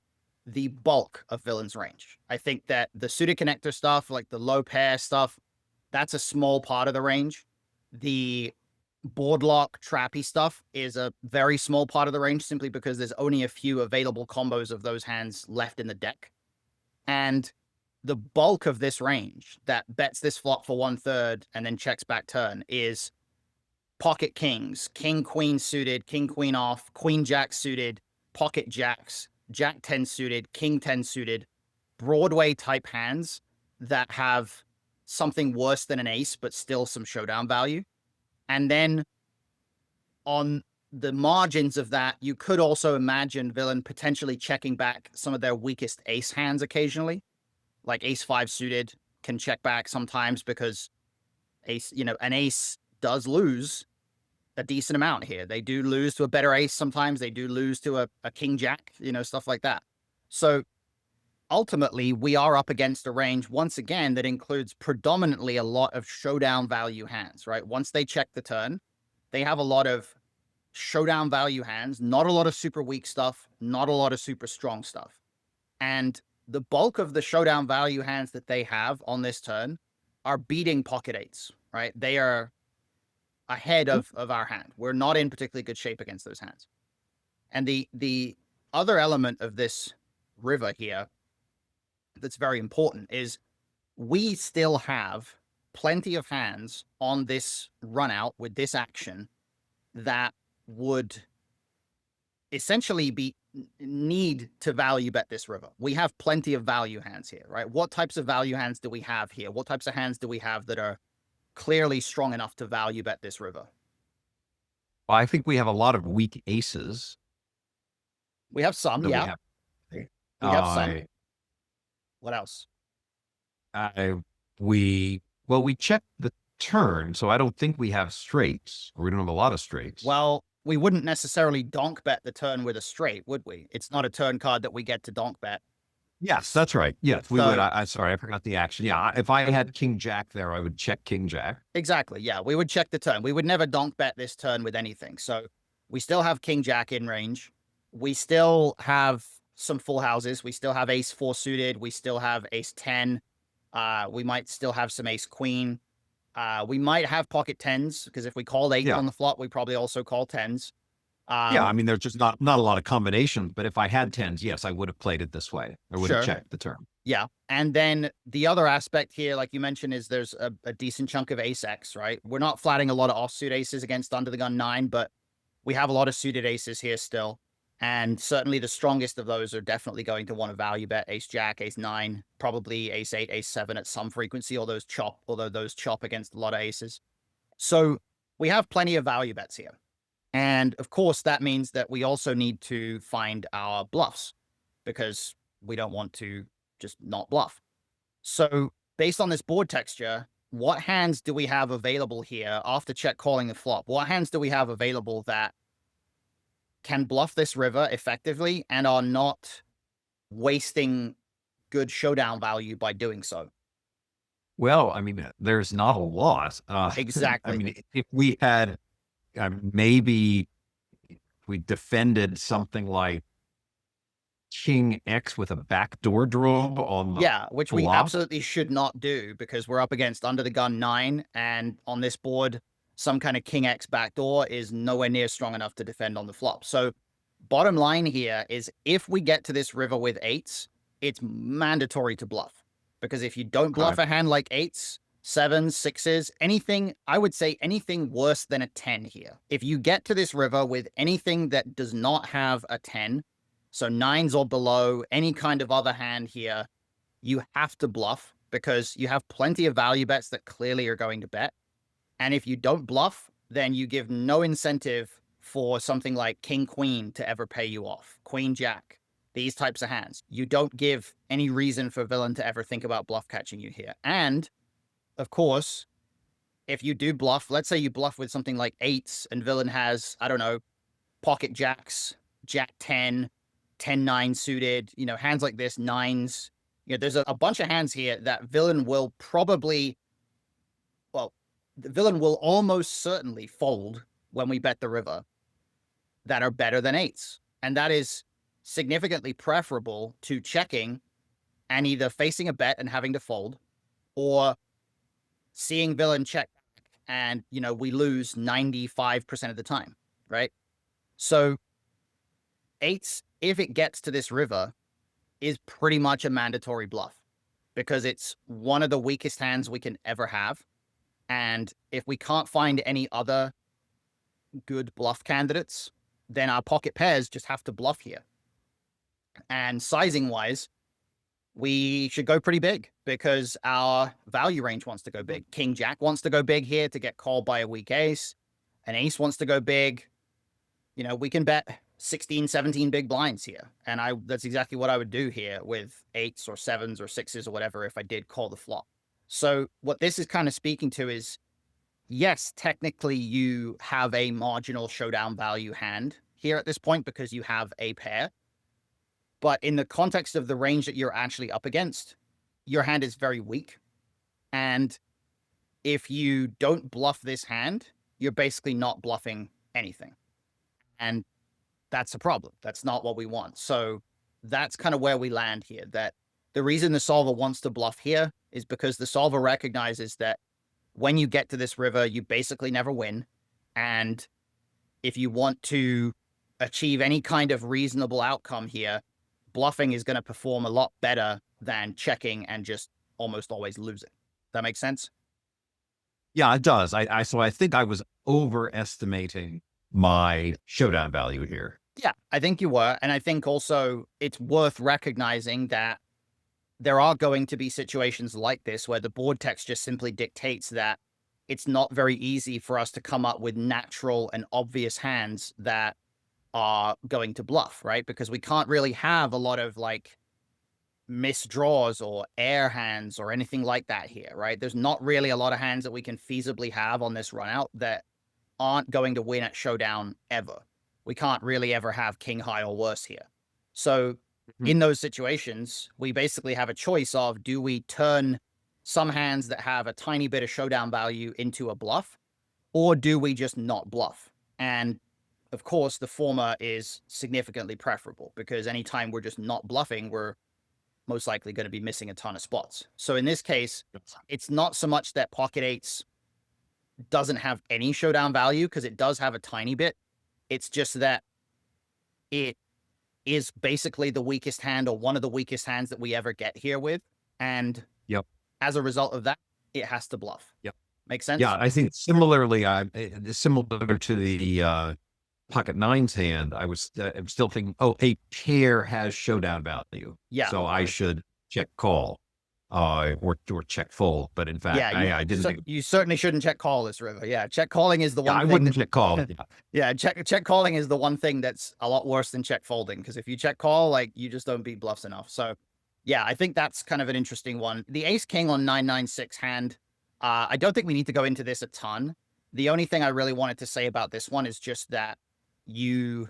the bulk of villain's range. I think that the suited connector stuff, like the low pair stuff, that's a small part of the range. The board lock trappy stuff is a very small part of the range simply because there's only a few available combos of those hands left in the deck. And the bulk of this range that bets this flop for 1/3 and then checks back turn is pocket kings, king queen suited, king queen off, queen jack suited, pocket jacks, jack 10 suited, king 10 suited, Broadway type hands that have something worse than an ace, but still some showdown value. And then on the margins of that, you could also imagine villain potentially checking back some of their weakest ace hands occasionally, like ace 5 suited can check back sometimes because an ace does lose a decent amount here. They do lose to a better ace sometimes. They do lose to a king jack, stuff like that. So ultimately, we are up against a range, once again, that includes predominantly a lot of showdown value hands, right? Once they check the turn, they have a lot of showdown value hands, not a lot of super weak stuff, not a lot of super strong stuff. And the bulk of the showdown value hands that they have on this turn are beating pocket eights, right? They are ahead of our hand. We're not in particularly good shape against those hands. And the other element of this river here that's very important is we still have plenty of hands on this run out with this action that would essentially be need to value bet this river. We have plenty of value hands here, right? What types of value hands do we have here? What types of hands do we have that are clearly strong enough to value bet this river? Well, I think we have a lot of weak aces We have some, that we yeah. have. We have some. Uh, What else? I, we checked the turn, so I don't think we have straights, or we don't have a lot of straights. Well, we wouldn't necessarily donk bet the turn with a straight, would we? It's not a turn card that we get to donk bet. Yes, that's right. Yes, we So- would. I sorry, I forgot the action. Yeah, if I had King Jack there, I would check King Jack. Exactly. Yeah, we would check the turn. We would never donk bet this turn with anything. So we still have King Jack in range. We still have some full houses. We still have Ace 4 suited. We still have Ace 10. We might still have some Ace Queen. We might have pocket tens because if we called 8 Yeah. on the flop, we probably also call tens. Yeah, I mean, there's just not a lot of combinations. But if I had tens, yes, I would have played it this way. I would have Sure. checked the turn. Yeah. And then the other aspect here, like you mentioned, is there's a decent chunk of ace X, right? We're not flatting a lot of offsuit aces against under the gun 9, but we have a lot of suited aces here still. And certainly the strongest of those are definitely going to want to value bet ace Jack, ace 9, probably ace 8, ace 7 at some frequency, although those chop against a lot of aces. So we have plenty of value bets here. And of course, that means that we also need to find our bluffs because we don't want to just not bluff. So based on this board texture, what hands do we have available here after check calling the flop? What hands do we have available that can bluff this river effectively and are not wasting good showdown value by doing so? Well, I mean, there's not a lot. Exactly. I mean, if we had maybe we defended something like King X with a backdoor draw on the Yeah, which we flop. absolutely should not do because we're up against under the gun 9, and on this board, some kind of King X backdoor is nowhere near strong enough to defend on the flop. So bottom line here is if we get to this river with 8s, it's mandatory to bluff. Because if you don't bluff a hand like 8s, 7s, 6s, anything, I would say anything worse than a 10 here. If you get to this river with anything that does not have a 10, so 9s or below, any kind of other hand here, you have to bluff because you have plenty of value bets that clearly are going to bet. And if you don't bluff, then you give no incentive for something like King Queen to ever pay you off. Queen Jack, these types of hands. You don't give any reason for villain to ever think about bluff catching you here. And of course, if you do bluff, let's say you bluff with something like 8s and villain has, I don't know, pocket jacks, Jack 10, 10-9 suited, hands like this, 9s. There's a bunch of hands here that villain will probably, well, the villain will almost certainly fold when we bet the river that are better than 8s. And that is significantly preferable to checking and either facing a bet and having to fold or seeing villain check and, we lose 95% of the time, right? So 8s, if it gets to this river, is pretty much a mandatory bluff because it's one of the weakest hands we can ever have. And if we can't find any other good bluff candidates, then our pocket pairs just have to bluff here. And sizing wise, we should go pretty big because our value range wants to go big. King Jack wants to go big here to get called by a weak ace. An ace wants to go big. We can bet 16, 17 big blinds here. And that's exactly what I would do here with 8s or 7s or 6s or whatever if I did call the flop. So what this is kind of speaking to is, yes, technically you have a marginal showdown value hand here at this point because you have a pair. But in the context of the range that you're actually up against, your hand is very weak. And if you don't bluff this hand, you're basically not bluffing anything. And that's a problem. That's not what we want. So that's kind of where we land here, that the reason the solver wants to bluff here is because the solver recognizes that when you get to this river, you basically never win. And if you want to achieve any kind of reasonable outcome here, bluffing is going to perform a lot better than checking and just almost always losing. That makes sense? Yeah, it does. So I think I was overestimating my showdown value here. Yeah, I think you were. And I think also it's worth recognizing that there are going to be situations like this where the board text just simply dictates that it's not very easy for us to come up with natural and obvious hands that are going to bluff, right? Because we can't really have a lot of like misdraws or air hands or anything like that here, right? There's not really a lot of hands that we can feasibly have on this run out that aren't going to win at showdown ever. We can't really ever have king high or worse here. So Mhm. in those situations, we basically have a choice of, do we turn some hands that have a tiny bit of showdown value into a bluff, or do we just not bluff? And of course, the former is significantly preferable, because anytime we're just not bluffing, we're most likely going to be missing a ton of spots. So in this case, it's not so much that pocket eights doesn't have any showdown value, because it does have a tiny bit. It's just that it is basically the weakest hand, or one of the weakest hands that we ever get here with. And Yep. as a result of that, it has to bluff. Yep. Make sense? Yeah, I think similarly, similar to the pocket nines hand, I'm still thinking, oh, a pair has showdown value, Yeah. so I should check call, or check fold. But in fact, Yeah. I didn't think. You certainly shouldn't check call this river. Yeah. Check calling is the Yeah, one I thing wouldn't that, check call. Yeah. yeah, check calling is the one thing that's a lot worse than check folding. Because if you check call, like, you just don't beat bluffs enough. So yeah, I think that's kind of an interesting one. The ace king on 996 hand. I don't think we need to go into this a ton. The only thing I really wanted to say about this one is just that you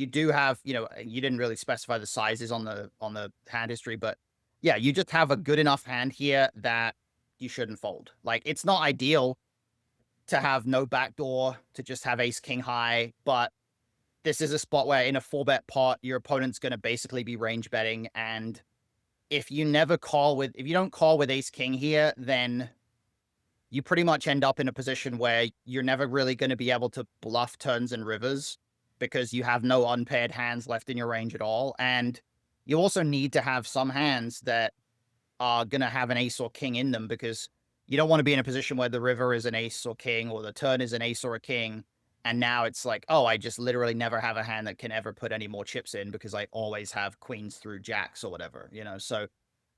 do have, you didn't really specify the sizes on the hand history, but yeah, you just have a good enough hand here that you shouldn't fold. Like, it's not ideal to have no backdoor, to just have ace king high, but this is a spot where in a 4-bet pot, your opponent's going to basically be range betting. And if you don't call with ace king here, then you pretty much end up in a position where you're never really going to be able to bluff turns and rivers, because you have no unpaired hands left in your range at all. And you also need to have some hands that are going to have an ace or king in them, because you don't want to be in a position where the river is an ace or king, or the turn is an ace or a king. And now it's like, oh, I just literally never have a hand that can ever put any more chips in, because I always have queens through jacks or whatever, So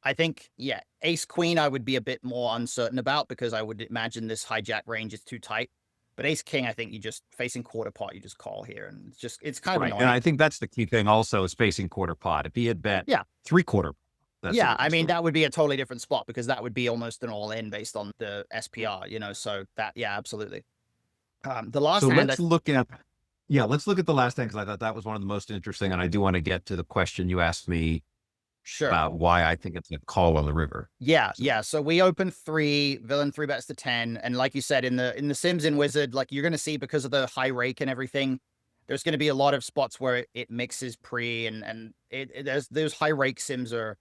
I think, yeah, ace queen I would be a bit more uncertain about, because I would imagine this hijack range is too tight. But ace king, I think you just, facing quarter pot, you just call here, and it's kind of Right, and annoying. I think that's the key thing. Also, is facing quarter pot. If he had bet Yeah. 3/4, that's a Yeah, I different mean, story. that would be a totally different spot, because that would be almost an all in based on the SPR, So that, yeah, absolutely. The last So hand, let's look at the last thing, because I thought that was one of the most interesting, and I do want to get to the question you asked me sure. about why I think it's a call on the river. Yeah, So, yeah. So we open 3, villain 3 bets to 10. And like you said, in the Sims in Wizard, like, you're gonna see, because of the high rake and everything, there's gonna be a lot of spots where it mixes pre, and there's those high rake Sims are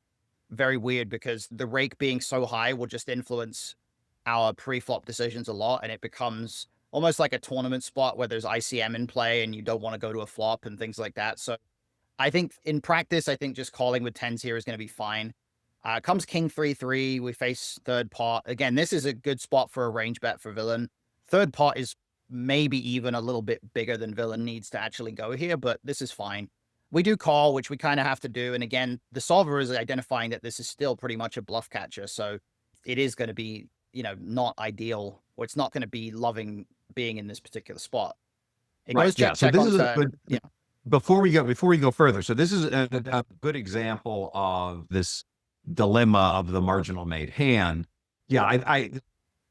very weird, because the rake being so high will just influence our pre-flop decisions a lot, and it becomes almost like a tournament spot where there's ICM in play and you don't want to go to a flop and things like that. So I think in practice, I think just calling with 10s here is going to be fine. Comes king 3-3. We face third pot. Again, this is a good spot for a range bet for villain. Third pot is maybe even a little bit bigger than villain needs to actually go here, but this is fine. We do call, which we kind of have to do. And again, the solver is identifying that this is still pretty much a bluff catcher. So it is going to be, not ideal, or it's not going to be loving being in this particular spot. It right, goes yeah. check, So check this on is a turn. good. Yeah, Before we go further, so this is a good example of this dilemma of the marginal made hand. Yeah, I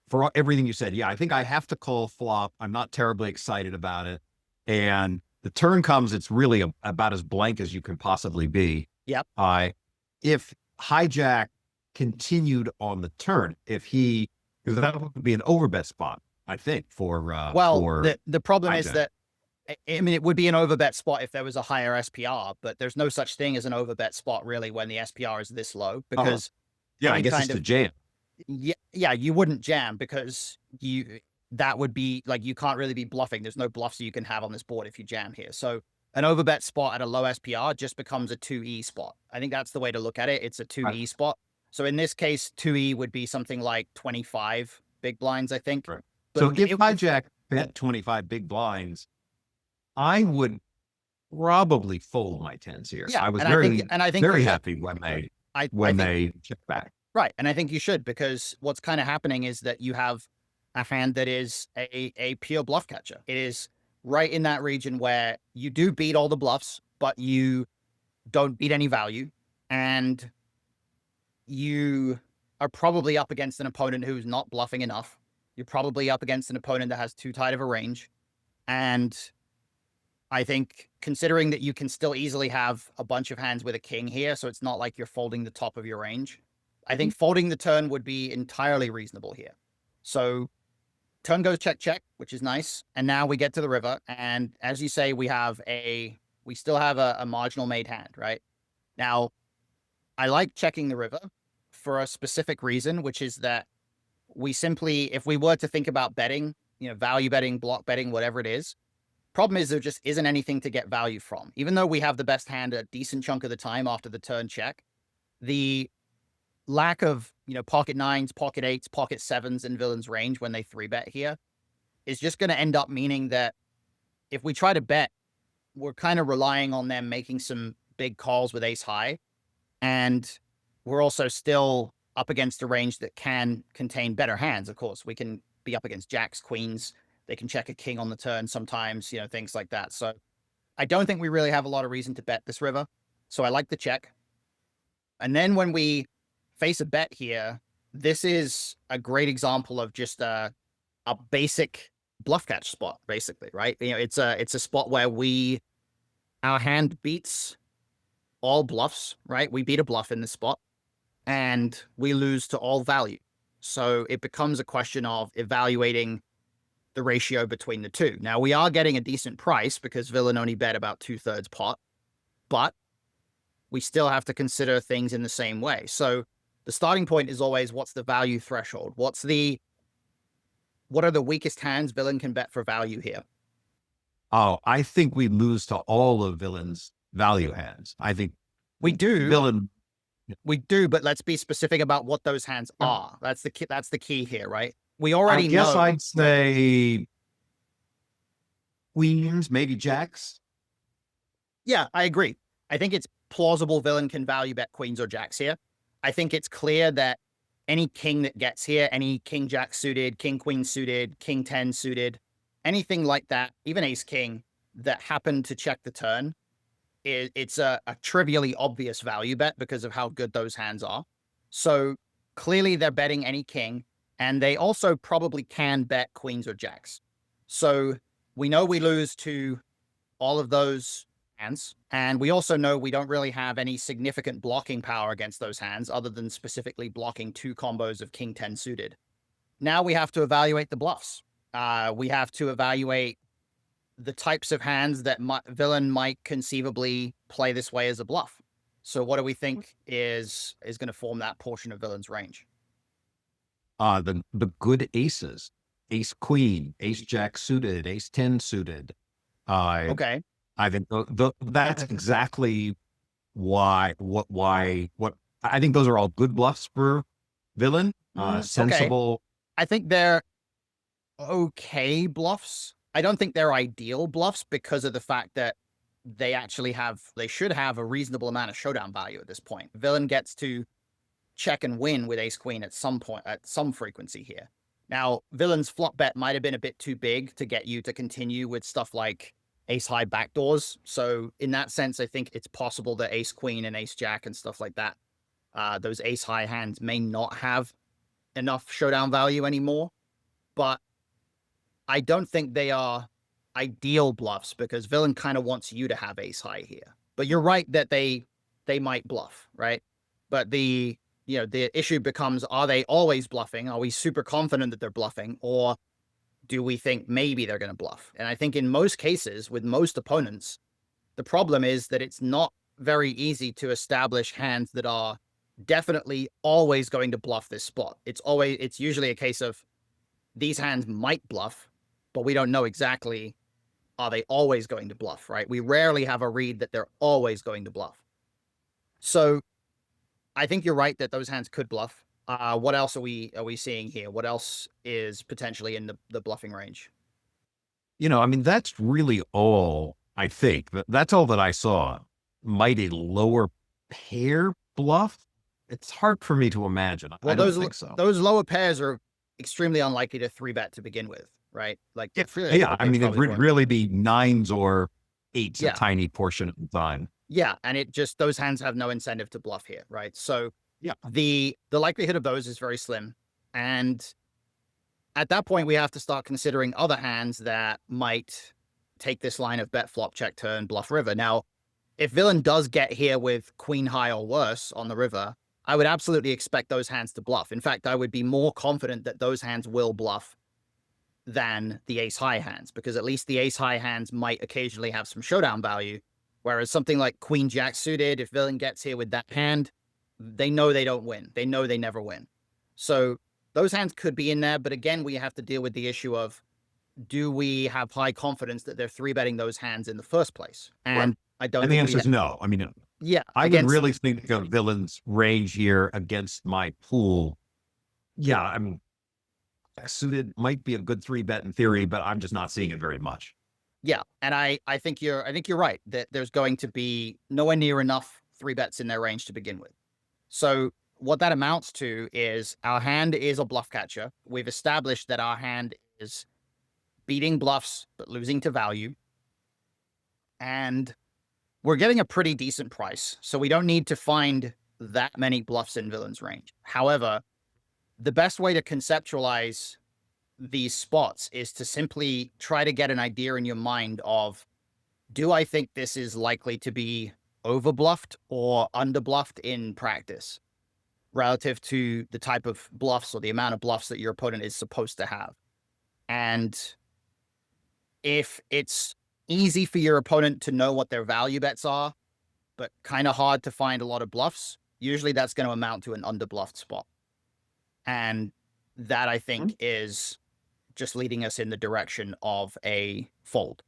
for everything you said, yeah, I think I have to call flop. I'm not terribly excited about it, and the turn comes, it's really about as blank as you can possibly be. yep. I If hijack continued on the turn, because that would be an overbet spot, I think, Well, for the problem is hijack. that, I mean, it would be an overbet spot if there was a higher SPR, but there's no such thing as an overbet spot really when the SPR is this low, Uh, because yeah, I any guess it's kind the of jam. Yeah, you wouldn't jam because that would be like you can't really be bluffing. There's no bluffs you can have on this board if you jam here. So an overbet spot at a low SPR just becomes a 2E spot. I think that's the way to look at it. It's a 2E Right. spot. So in this case, 2E would be something like 25 big blinds, I think. Right. But So if hijack bet 25 big blinds, I would probably fold my tens here. yeah, I was and I think you very should. happy when I think they check back. right, and I think you should because what's kind of happening is that you have a hand that is a pure bluff catcher. It is right in that region where you do beat all the bluffs, but you don't beat any value, and you are probably up against an opponent who's not bluffing enough. You're probably up against an opponent that has too tight of a range, and I think considering that you can still easily have a bunch of hands with a king here, so it's not like you're folding the top of your range. I think folding the turn would be entirely reasonable here. So turn goes check, check, which is nice. And now we get to the river. And as you say, we still have a marginal made hand, right? Now, I like checking the river for a specific reason, which is that we simply, if we were to think about betting, value betting, block betting, whatever it is, problem is there just isn't anything to get value from. Even though we have the best hand a decent chunk of the time after the turn check, the lack of, pocket nines, pocket eights, pocket sevens in villain's range when they 3-bet here is just going to end up meaning that if we try to bet, we're kind of relying on them making some big calls with ace high. And we're also still up against a range that can contain better hands. Of course, we can be up against jacks, queens. They can check a king on the turn sometimes, things like that. So I don't think we really have a lot of reason to bet this river. So I like the check. And then when we face a bet here, this is a great example of just a basic bluff catch spot, basically, right? It's a spot where our hand beats all bluffs, right? We beat a bluff in this spot and we lose to all value. So it becomes a question of evaluating the ratio between the two. Now we are getting a decent price because villain only bet about 2/3 pot, but we still have to consider things in the same way. So the starting point is always what's the value threshold? What are the weakest hands villain can bet for value here? Oh, I think we lose to all of villain's value hands. I think we do. Villain. We do, but let's be specific about what those hands are. That's the key here, right? We already know. I guess I'd say queens, maybe jacks. Yeah, I agree. I think it's plausible villain can value bet queens or jacks here. I think it's clear that any king that gets here, any king jack suited, king queen suited, king 10 suited, anything like that, even ace king that happened to check the turn, it's a trivially obvious value bet because of how good those hands are. So clearly they're betting any king, and they also probably can bet queens or jacks. So we know we lose to all of those hands, and we also know we don't really have any significant blocking power against those hands other than specifically blocking 2 combos of king 10 suited. Now we have to evaluate the bluffs. We have to evaluate the types of hands that villain might conceivably play this way as a bluff. So what do we think is going to form that portion of villain's range? The good aces, ace queen, ace jack suited, ace 10 suited. Okay. I think that's exactly why I think those are all good bluffs for villain. Sensible. Okay. I think they're okay bluffs. I don't think they're ideal bluffs because of the fact that they should have a reasonable amount of showdown value at this point. Villain gets to check and win with ace queen at some point, at some frequency here. Now, villain's flop bet might have been a bit too big to get you to continue with stuff like ace high backdoors. So in that sense, I think it's possible that ace queen and ace jack and stuff like that, those ace high hands may not have enough showdown value anymore. But I don't think they are ideal bluffs because villain kind of wants you to have ace high here. But you're right that they might bluff, right? But the issue becomes, are they always bluffing? Are we super confident that they're bluffing? Or do we think maybe they're going to bluff? And I think in most cases, with most opponents, the problem is that it's not very easy to establish hands that are definitely always going to bluff this spot. It's usually a case of these hands might bluff, but we don't know exactly, are they always going to bluff, right? We rarely have a read that they're always going to bluff. So I think you're right that those hands could bluff. What else are we seeing here? What else is potentially in the bluffing range? I mean, that's really all I think. That's all that I saw. Might a lower pair bluff? It's hard for me to imagine. I Well, don't think so. those lower pairs are extremely unlikely to three bet to begin with, right? Like Yeah, they, yeah. I they mean, it probably would won't. really be nines or eights a Yeah, tiny portion of the time. yeah, and it just those hands have no incentive to bluff here, right? So Yeah, the likelihood of those is very slim, and at that point we have to start considering other hands that might take this line of bet flop check turn bluff river. Now, if villain does get here with queen high or worse on the river, I would absolutely expect those hands to bluff. In fact, I would be more confident that those hands will bluff than the ace high hands, because at least the ace high hands might occasionally have some showdown value. Whereas something like queen jack suited, if villain gets here with that hand, they know they don't win. They know they never win. So those hands could be in there. But again, we have to deal with the issue of, do we have high confidence that they're three betting those hands in the first place? right. And I don't And the think answer is no. I mean, yeah, I would against, really think of villain's range here against my pool. Yeah, I mean, suited might be a good three bet in theory, but I'm just not seeing it very much. yeah. And I think you're right that there's going to be nowhere near enough three bets in their range to begin with. So what that amounts to is our hand is a bluff catcher. We've established that our hand is beating bluffs, but losing to value. And we're getting a pretty decent price. So we don't need to find that many bluffs in villain's range. However, the best way to conceptualize these spots is to simply try to get an idea in your mind of, do I think this is likely to be over bluffed or under bluffed in practice relative to the type of bluffs or the amount of bluffs that your opponent is supposed to have? And if it's easy for your opponent to know what their value bets are, but kind of hard to find a lot of bluffs, usually that's going to amount to an under bluffed spot. And that, I think, is just leading us in the direction of a fold.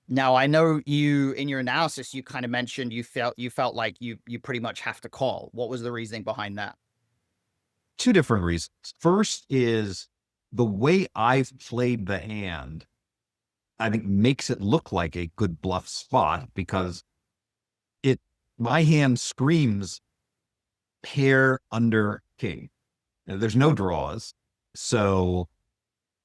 Now, I know you, in your analysis, you kind of mentioned you felt like you pretty much have to call. What was the reasoning behind that? Two different reasons. First is the way I've played the hand, I think makes it look like a good bluff spot because my hand screams pair under king. Now, there's no draws. So,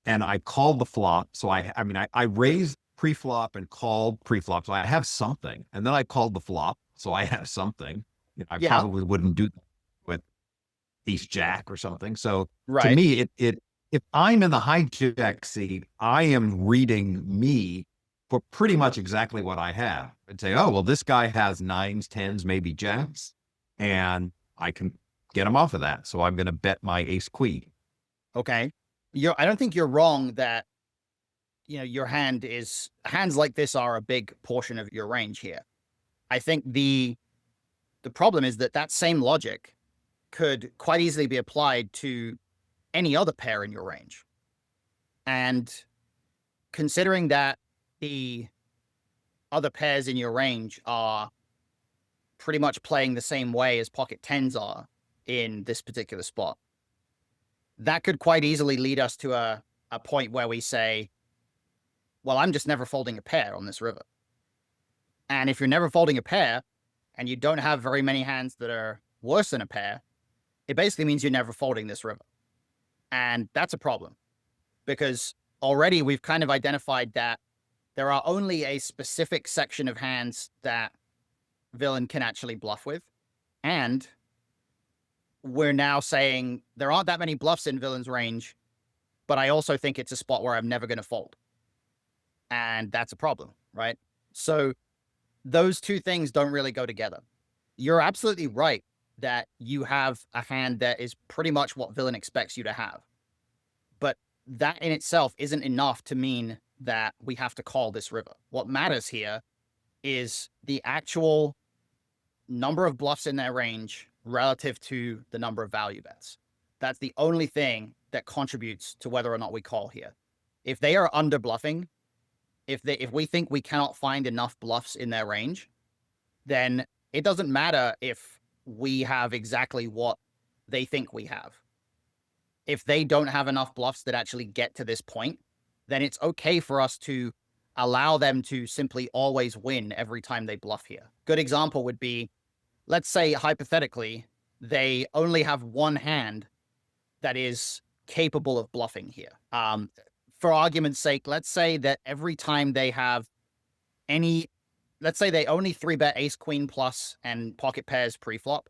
and I called the flop. So I raised pre-flop and called pre-flop. So I have something. And then I called the flop. So I have something. I Yeah, probably wouldn't do that with ace jack or something. So to right. me, if I'm in the hijack seat, I am reading me for pretty much exactly what I have and say, oh, well, this guy has nines, tens, maybe jacks, and I can get him off of that. So I'm going to bet my ace queen. Okay. I don't think you're wrong that, your hands like this are a big portion of your range here. I think the problem is that same logic could quite easily be applied to any other pair in your range. And considering that the other pairs in your range are pretty much playing the same way as pocket tens are in this particular spot, that could quite easily lead us to a point where we say, well, I'm just never folding a pair on this river. And if you're never folding a pair and you don't have very many hands that are worse than a pair, it basically means you're never folding this river. And that's a problem because already we've kind of identified that there are only a specific section of hands that villain can actually bluff with. And we're now saying there aren't that many bluffs in villain's range, but I also think it's a spot where I'm never going to fold. And that's a problem, right? So those two things don't really go together. You're absolutely right that you have a hand that is pretty much what villain expects you to have. But that in itself isn't enough to mean that we have to call this river. What matters here is the actual number of bluffs in their range relative to the number of value bets. That's the only thing that contributes to whether or not we call here. If they are under bluffing, if we think we cannot find enough bluffs in their range, then it doesn't matter if we have exactly what they think we have. If they don't have enough bluffs that actually get to this point, then it's okay for us to allow them to simply always win every time they bluff here. Good example would be, let's say hypothetically, they only have one hand that is capable of bluffing here. For argument's sake, let's say that every time they have any, let's say they only 3-bet ace queen plus and pocket pairs pre-flop,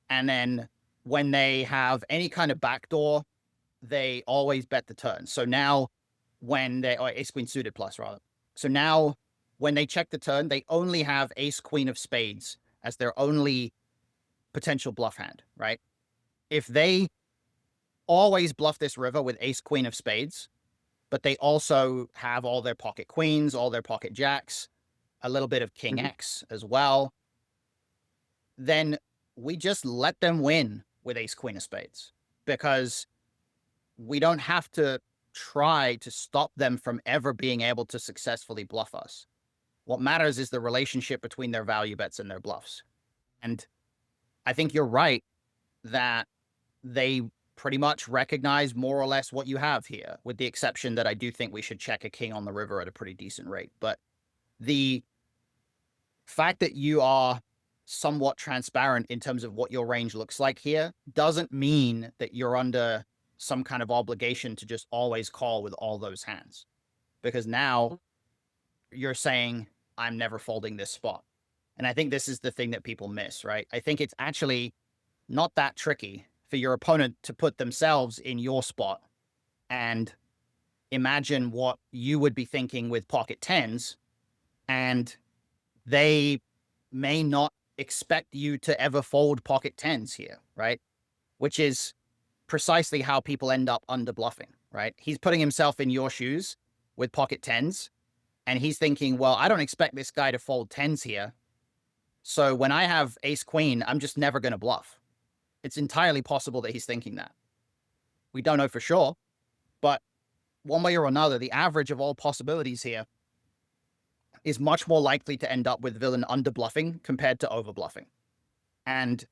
and then when they have any kind of backdoor, they always bet the turn. So now when they, or ace queen suited plus rather. So now when they check the turn, they only have ace queen of spades as their only potential bluff hand, right? If they always bluff this river with ace queen of spades, but they also have all their pocket queens, all their pocket jacks, a little bit of king X as well, then we just let them win with ace queen of spades, because we don't have to try to stop them from ever being able to successfully bluff us. What matters is the relationship between their value bets and their bluffs. And I think you're right that they pretty much recognize more or less what you have here, with the exception that I do think we should check a king on the river at a pretty decent rate. But the fact that you are somewhat transparent in terms of what your range looks like here doesn't mean that you're under some kind of obligation to just always call with all those hands, because now you're saying, I'm never folding this spot. And I think this is the thing that people miss, right? I think it's actually not that tricky for your opponent to put themselves in your spot and imagine what you would be thinking with pocket tens, and they may not expect you to ever fold pocket tens here, right? Which is precisely how people end up under bluffing, right? He's putting himself in your shoes with pocket tens, and he's thinking, well, I don't expect this guy to fold tens here. So when I have ace queen, I'm just never going to bluff. It's entirely possible that he's thinking that. We don't know for sure, but one way or another, the average of all possibilities here is much more likely to end up with villain under bluffing compared to over bluffing. And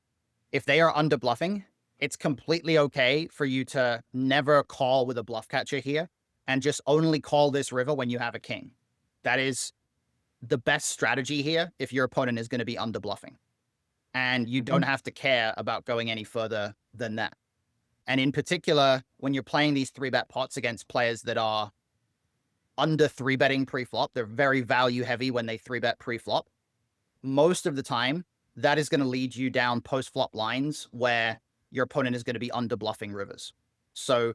if they are under bluffing, it's completely okay for you to never call with a bluff catcher here and just only call this river when you have a king. That is the best strategy here if your opponent is going to be under bluffing. And you don't have to care about going any further than that. And in particular, when you're playing these 3-bet pots against players that are under 3-betting pre-flop, they're very value heavy when they 3-bet pre-flop. Most of the time, that is going to lead you down post-flop lines where your opponent is going to be under bluffing rivers. So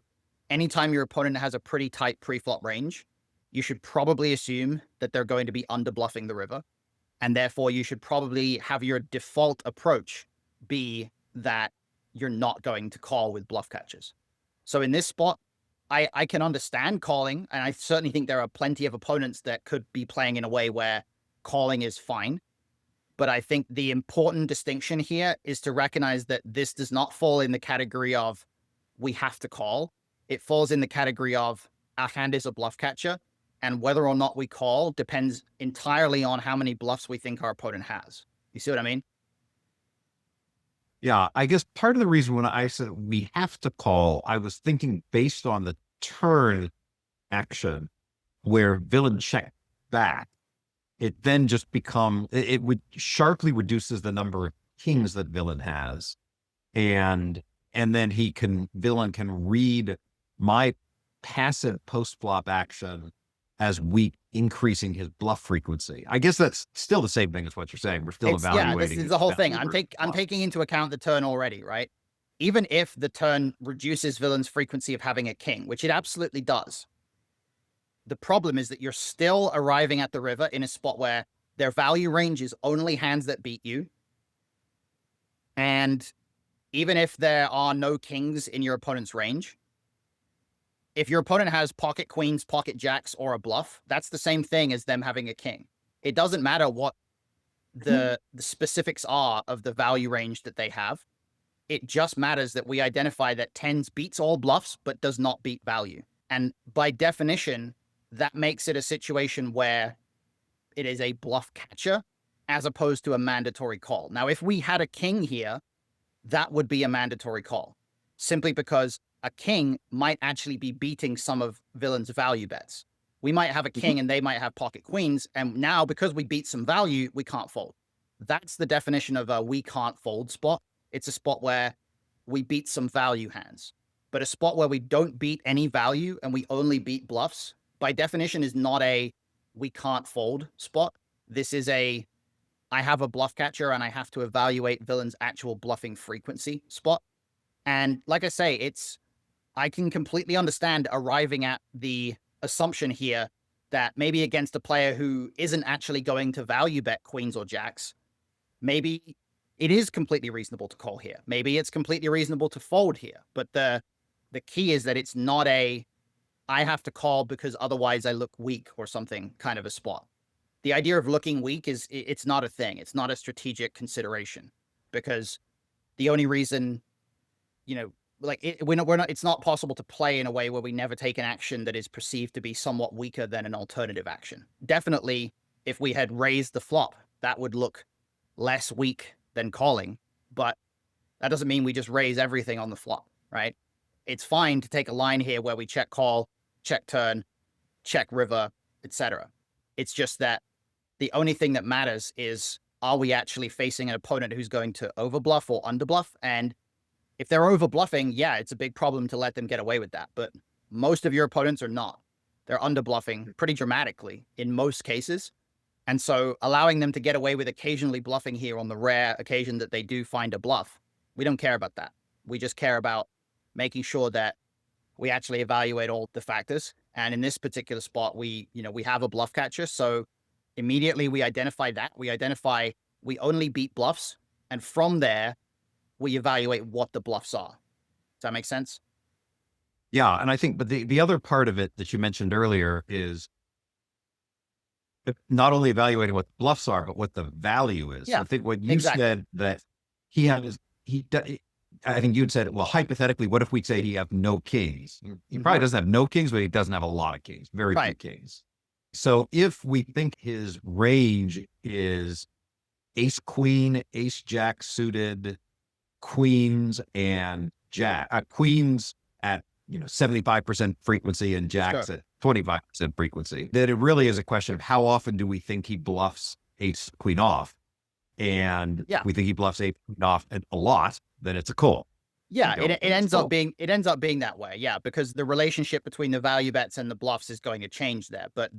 anytime your opponent has a pretty tight pre-flop range, you should probably assume that they're going to be under bluffing the river. And therefore, you should probably have your default approach be that you're not going to call with bluff catchers. So in this spot, I can understand calling, and I certainly think there are plenty of opponents that could be playing in a way where calling is fine. But I think the important distinction here is to recognize that this does not fall in the category of we have to call. It falls in the category of our hand is a bluff catcher, and whether or not we call depends entirely on how many bluffs we think our opponent has. You see what I mean? Yeah, I guess part of the reason when I said we have to call, I was thinking based on the turn action where villain check back, it then just it would sharply reduces the number of kings that villain has. And then villain can read my passive post-flop action as weak, increasing his bluff frequency. I guess that's still the same thing as what you're saying. We're still evaluating. Yeah, this is the whole thing. I'm taking into account the turn already, right? Even if the turn reduces villain's frequency of having a king, which it absolutely does. The problem is that you're still arriving at the river in a spot where their value range is only hands that beat you. And even if there are no kings in your opponent's range, if your opponent has pocket queens, pocket jacks, or a bluff, that's the same thing as them having a king. It doesn't matter what the specifics are of the value range that they have. It just matters that we identify that tens beats all bluffs, but does not beat value. And by definition, that makes it a situation where it is a bluff catcher as opposed to a mandatory call. Now, if we had a king here, that would be a mandatory call, simply because a king might actually be beating some of villain's value bets. We might have a king and they might have pocket queens, and now because we beat some value, we can't fold. That's the definition of a we can't fold spot. It's a spot where we beat some value hands. But a spot where we don't beat any value and we only beat bluffs, by definition, is not a we can't fold spot. This is a I have a bluff catcher and I have to evaluate villain's actual bluffing frequency spot. And like I say, I can completely understand arriving at the assumption here that maybe against a player who isn't actually going to value bet queens or jacks, maybe it is completely reasonable to call here. Maybe it's completely reasonable to fold here. But the key is that it's not a I have to call because otherwise I look weak or something kind of a spot. The idea of looking weak it's not a thing. It's not a strategic consideration, because the only reason, like we're not, it's not possible to play in a way where we never take an action that is perceived to be somewhat weaker than an alternative action. Definitely, if we had raised the flop, that would look less weak than calling, but that doesn't mean we just raise everything on the flop, right? It's fine to take a line here where we check call, check turn, check river, etc. It's just that the only thing that matters is, are we actually facing an opponent who's going to overbluff or underbluff? And if they're overbluffing, yeah, it's a big problem to let them get away with that. But most of your opponents are not. They're underbluffing pretty dramatically in most cases. And so allowing them to get away with occasionally bluffing here on the rare occasion that they do find a bluff, we don't care about that. We just care about making sure that we actually evaluate all the factors. And in this particular spot, we have a bluff catcher. So immediately we identify that. We identify we only beat bluffs. And from there, we evaluate what the bluffs are. Does that make sense? Yeah. And I think, but the other part of it that you mentioned earlier is not only evaluating what the bluffs are, but what the value is. Yeah, I think what you exactly. said that I think you'd said, well, hypothetically, what if we say he have no kings? He probably doesn't have no kings, but he doesn't have a lot of kings, very few kings. So if we think his range is ace, queen, ace, jack suited, queens and queens at 75% frequency and jacks at 25% frequency, then it really is a question of how often do we think he bluffs ace, queen off? And we think he bluffs ace, queen off a lot, then it's a call. Yeah, it ends up being that way. Yeah, because the relationship between the value bets and the bluffs is going to change there. But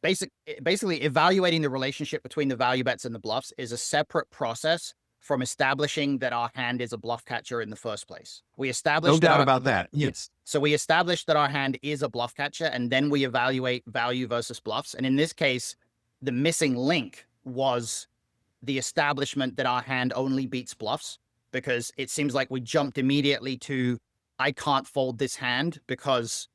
basically evaluating the relationship between the value bets and the bluffs is a separate process from establishing that our hand is a bluff catcher in the first place. We established no doubt about that. Yes. So we established that our hand is a bluff catcher, and then we evaluate value versus bluffs. And in this case, the missing link was the establishment that our hand only beats bluffs, because it seems like we jumped immediately to, I can't fold this hand because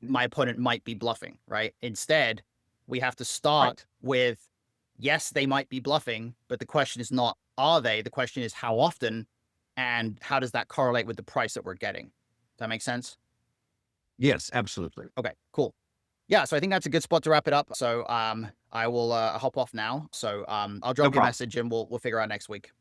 my opponent might be bluffing, right? Instead, we have to start with, yes, they might be bluffing, but the question is not, are they? The question is how often, and how does that correlate with the price that we're getting? Does that make sense? Yes, absolutely. Okay, cool. Yeah, so I think that's a good spot to wrap it up. So I will hop off now. So I'll drop you a message and we'll figure out next week.